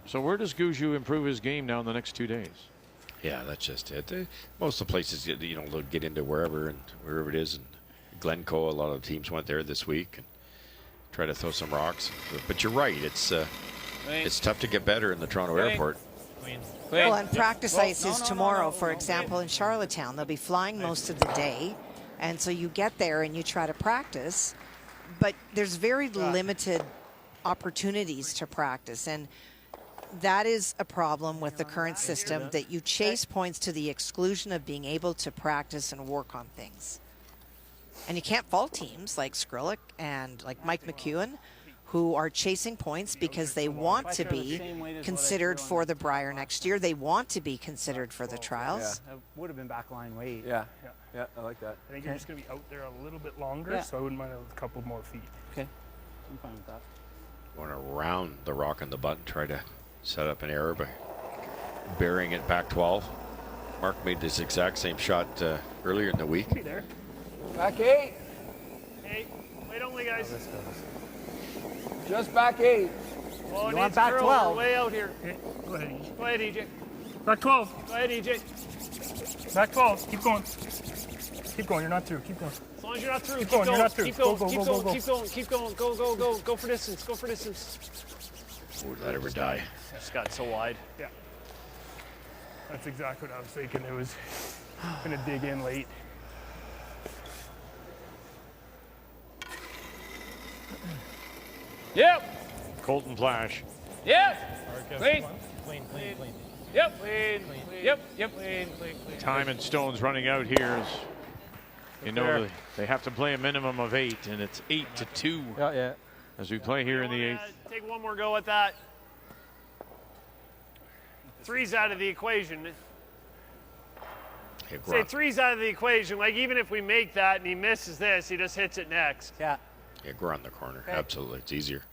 So where does Gushue improve his game now in the next 2 days? Yeah, that's just it. Most of the places, you know, they'll get into wherever it is. And Glencoe, a lot of teams went there this week and try to throw some rocks. But you're right. It's tough to get better in the Toronto airport. Well, and practice ice is tomorrow, for example, in Charlottetown. They'll be flying most of the day. And so you get there and you try to practice, but there's very limited opportunities to practice. And that is a problem with the current system, that you chase points to the exclusion of being able to practice and work on things. And you can't fault teams like Skrillex and like Mike McEwen, who are chasing points because they want to be considered for the Brier next year. They want to be considered for the trials. That would have been backline weight. Yeah, I like that. I think you're just going to be out there a little bit longer, so I wouldn't mind a couple more feet. Okay, I'm fine with that. Going around the rock on the button, try to set up an error by burying it back 12. Mark made this exact same shot earlier in the week. Be there. Back 8. 8. Wait only, guys. Just back 8. Oh, You want back 12? Way out here. Okay, go ahead, EJ. Go ahead, EJ. Back 12. Go ahead, EJ. Back 12. Keep going. Keep going. You're not through. Keep going. As long as you're not through, Keep going. You're not through. Keep going. Go, Keep go, going. go, go. Keep going. Keep going. Go, go, go. Go for distance. Go for distance. Would that ever die? Just got so wide. Yeah. That's exactly what I was thinking. It was going to dig in late. Yep. Colton Flash. Yep. Clean. Clean. Yep. Clean. Yep. Yep. Clean. Time and stones running out here. You know, they have to play a minimum of 8, and it's 8-2 as we play here in the 8th. Take one more go at that. 3's out of the equation. Say 3's out of the equation. Like, even if we make that and he misses this, he just hits it next. Yeah. Yeah, go around the corner. Absolutely. It's easier.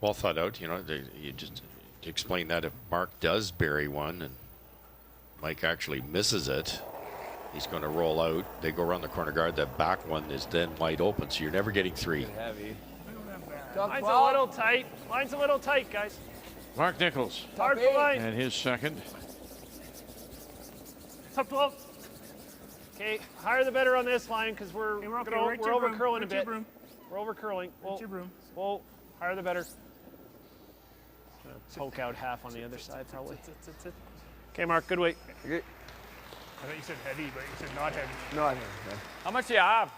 Well thought out. You know, you just explain that if Mark does bury one and Mike actually misses it, he's going to roll out. They go around the corner guard. That back one is then wide open, so you're never getting 3. Heavy. Mine's a little tight. Mine's a little tight, guys. Mark Nichols. Hard for line. And his second. Top 12. Okay, higher the better on this line because we're over curling a bit. We're over curling. Well, higher the better. Poke out half on the other side, probably. Okay, Mark, good weight. Okay. I thought you said heavy, but you said not heavy. Not heavy. How much do you have?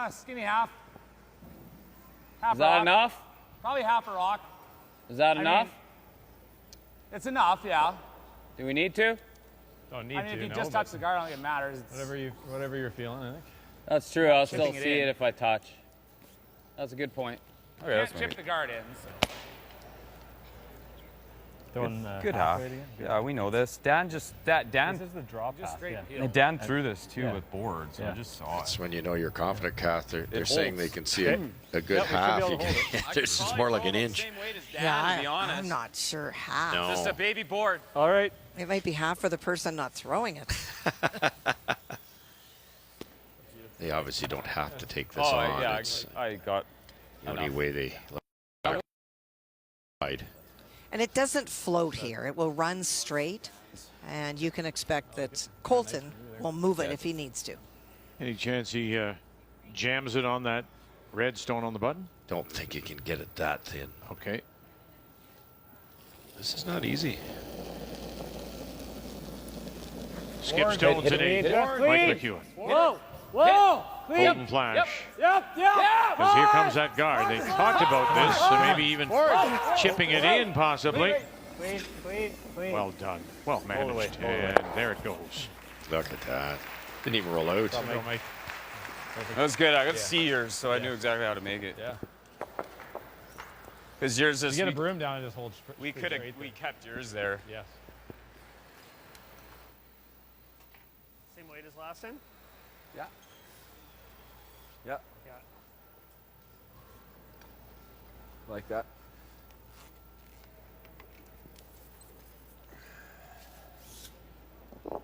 Just give me half. Half Is that rock. enough? Probably half a rock. Is that enough? It's enough, yeah. Do we need to? Don't need I mean, to. if you no, just touch the guard, I don't think it matters. It's whatever you're feeling, I think. That's true. I'll Chipping still it see in. it if I touch. That's a good point. Okay, You that's can't chip maybe. the guard in. So. Throwing, Good half. Yeah, we know this. Dan This is the drop Just pass. straight Yeah. heel. And Dan threw this too Yeah. with boards. So I Yeah. just saw That's it. when you know you're confident, Kath. They're holds. saying they can see Okay. a good Yep, we should be half. able You to can, hold it. this is more like an inch. Same weight as Dan, Yeah, to be honest. I'm not sure how. No. Just a baby board. All right. It might be half for the person not throwing it. They obviously don't have to take this Oh, on. yeah, It's I got the only enough. way they wide. And it doesn't float here. It will run straight. And you can expect that Colton will move it if he needs to. Any chance he jams it on that red stone on the button? Don't think you can get it that thin. Okay. This is not easy. Skip stones at 8. Mike McEwen. Whoa! Whoa! Golden flash. Yep! Because here comes that guard. They talked about this, so maybe even chipping it in possibly. Clean. Well done. Well managed. And there it goes. Look at that. Didn't even roll out. Mike. That was good. I got to see yours, so I knew exactly how to make it. Yeah. Because yours is. You get a broom down and just hold We could have. We kept yours there. Yes. Same weight as last time? Yeah. Yeah. Like that. We're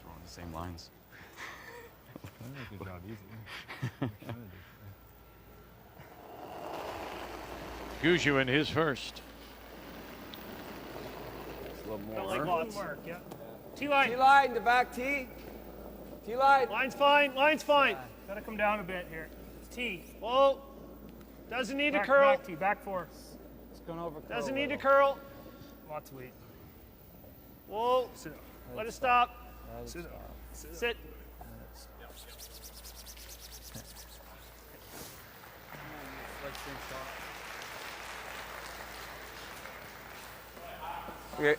throwing the same lines. Good job, easy. Gushue in his first. A little Felt more. like lots. Mark, yeah. T-line. T-line, the back T. T-line. Line's fine. Gotta come down a bit here. It's T. Whoa. Doesn't need to curl. Back T. Back 4. It's going over. Doesn't need to curl. Lots of weight. Whoa. Sit up. Let it stop. Sit up. Sit. Okay.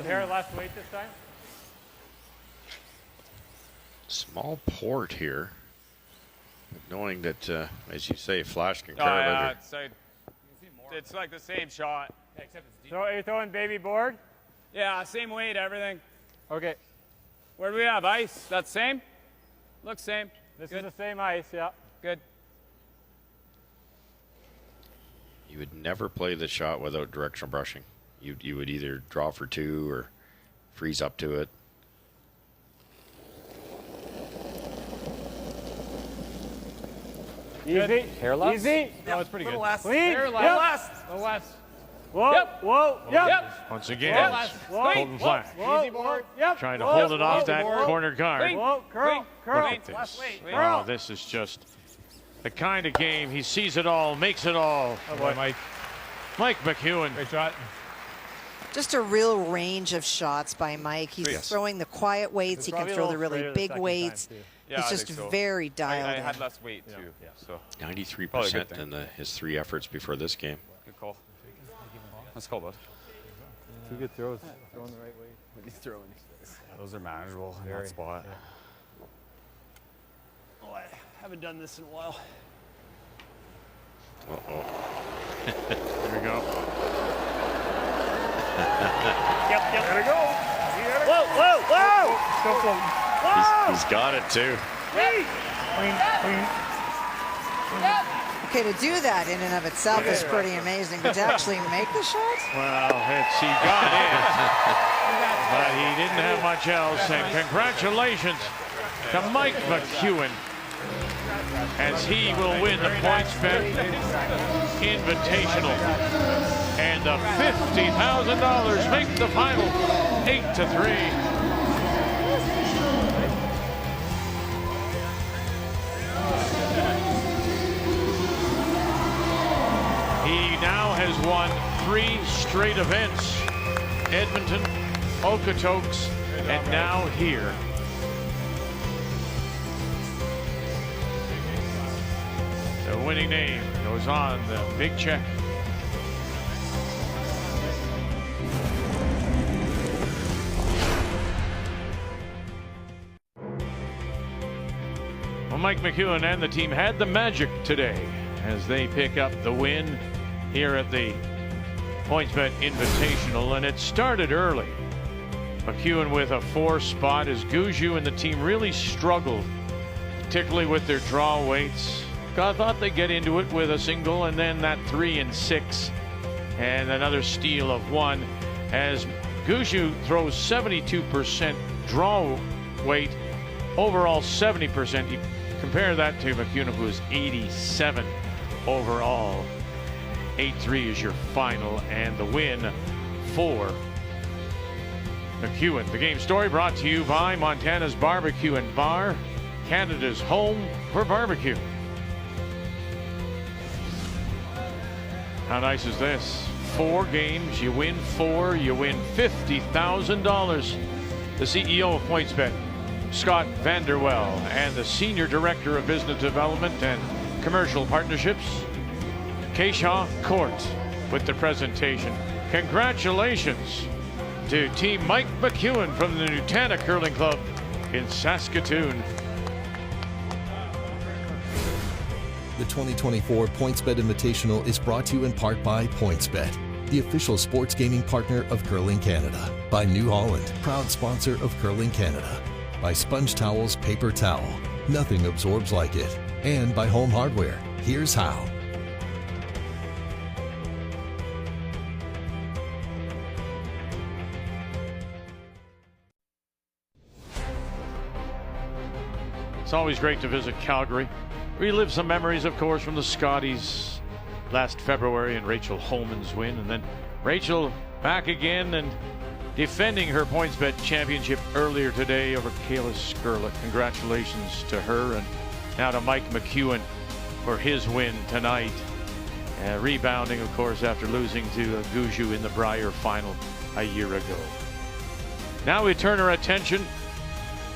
Hair left weight this time? Small port here. Knowing that, as you say, flash can Oh, curve yeah, it. it's like the same shot. Yeah, except it's deep. So are you throwing baby board? Yeah, same weight, everything. Okay. Where do we have ice? That's same? Looks same. This Good. is the same ice, yeah. Good. You would never play the shot without directional brushing. You would either draw for 2 or freeze up to it. Easy. Hair less? Easy. No, it's pretty good. Clean. Hair less. Yep. Less. Whoa. Yep. Whoa. Yep. Once again, Golden flash. Whoa. Easy board. Yep. Trying to Whoa. hold it off Whoa. that Whoa. corner guard. Whoa. Curl. Curl. Look at this. Less weight. Oh, this is just the kind of game. He sees it all, makes it all. Oh boy, Mike. Mike McEwen. Great shot. Just a real range of shots by Mike. He's throwing the quiet weights. He can probably a throw the little really straighter the big second weights. time, too. Yeah, He's I just think so. very dialed I in. had less weight too. So 93% in his 3 efforts before this game. good call. Let's call, bud. 2 good throws. Throwing the right way. What are you throwing? Those are manageable in that spot. Oh, I haven't done this in a while. Uh-oh. Here we go. Yep. There we go. Whoa. Still floating. He's got it too. Clean. Okay, to do that in and of itself is pretty amazing, but to actually make the shot? Well, he got it, but he didn't have much else. And congratulations to Mike McEwen, as he will win the PointsBet Invitational. And the $50,000 make the final 8-3. He now has won 3 straight events: Edmonton, Okotoks, and now here. The winning name goes on the big check. Mike McEwen and the team had the magic today as they pick up the win here at the PointsBet Invitational, and it started early. McEwen with a 4 spot as Gushue and the team really struggled, particularly with their draw weights. God thought they'd get into it with a single, and then that 3 and 6 and another steal of 1 as Gushue throws 72% draw weight, overall 70%. You compare that to McEwen, who is 87 overall. 8-3 is your final, and the win for McEwen. The game story brought to you by Montana's Barbecue and Bar, Canada's home for barbecue. How nice is this? 4 games, you win 4, you win $50,000. The CEO of PointsBet, Scott Vanderwell, and the Senior Director of Business Development and Commercial Partnerships, Keisha Court, with the presentation. Congratulations to Team Mike McEwen from the Nutana Curling Club in Saskatoon. The 2024 PointsBet Invitational is brought to you in part by PointsBet, the official sports gaming partner of Curling Canada. By New Holland, proud sponsor of Curling Canada. By Sponge Towels Paper Towel, nothing absorbs like it. And by Home Hardware, here's how. It's always great to visit Calgary. Relive some memories, of course, from the Scotties last February and Rachel Holman's win. And then Rachel back again and defending her PointsBet championship earlier today over Kayla Skurlick. Congratulations to her, and now to Mike McEwen for his win tonight. Rebounding, of course, after losing to Gushue in the Brier final a year ago. Now we turn our attention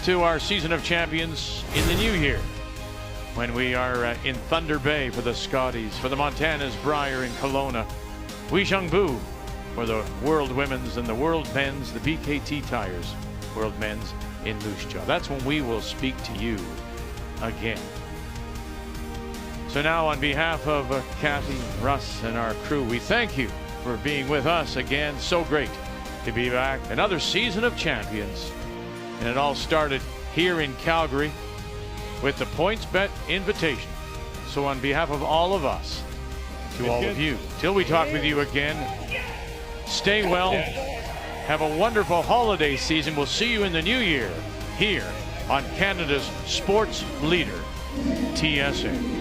to our season of champions in the new year, when we are in Thunder Bay for the Scotties, for the Montana's Brier in Kelowna, Weijingbu for the World Women's and the World Men's, the BKT Tires World Men's in Moose Jaw. That's when we will speak to you again. So now, on behalf of Kathy, Russ, and our crew, we thank you for being with us again. So great to be back. Another season of champions. And it all started here in Calgary with the PointsBet Invitation. So on behalf of all of us, to all of you, till we talk with you again, stay well, have a wonderful holiday season. We'll see you in the new year here on Canada's sports leader, TSN.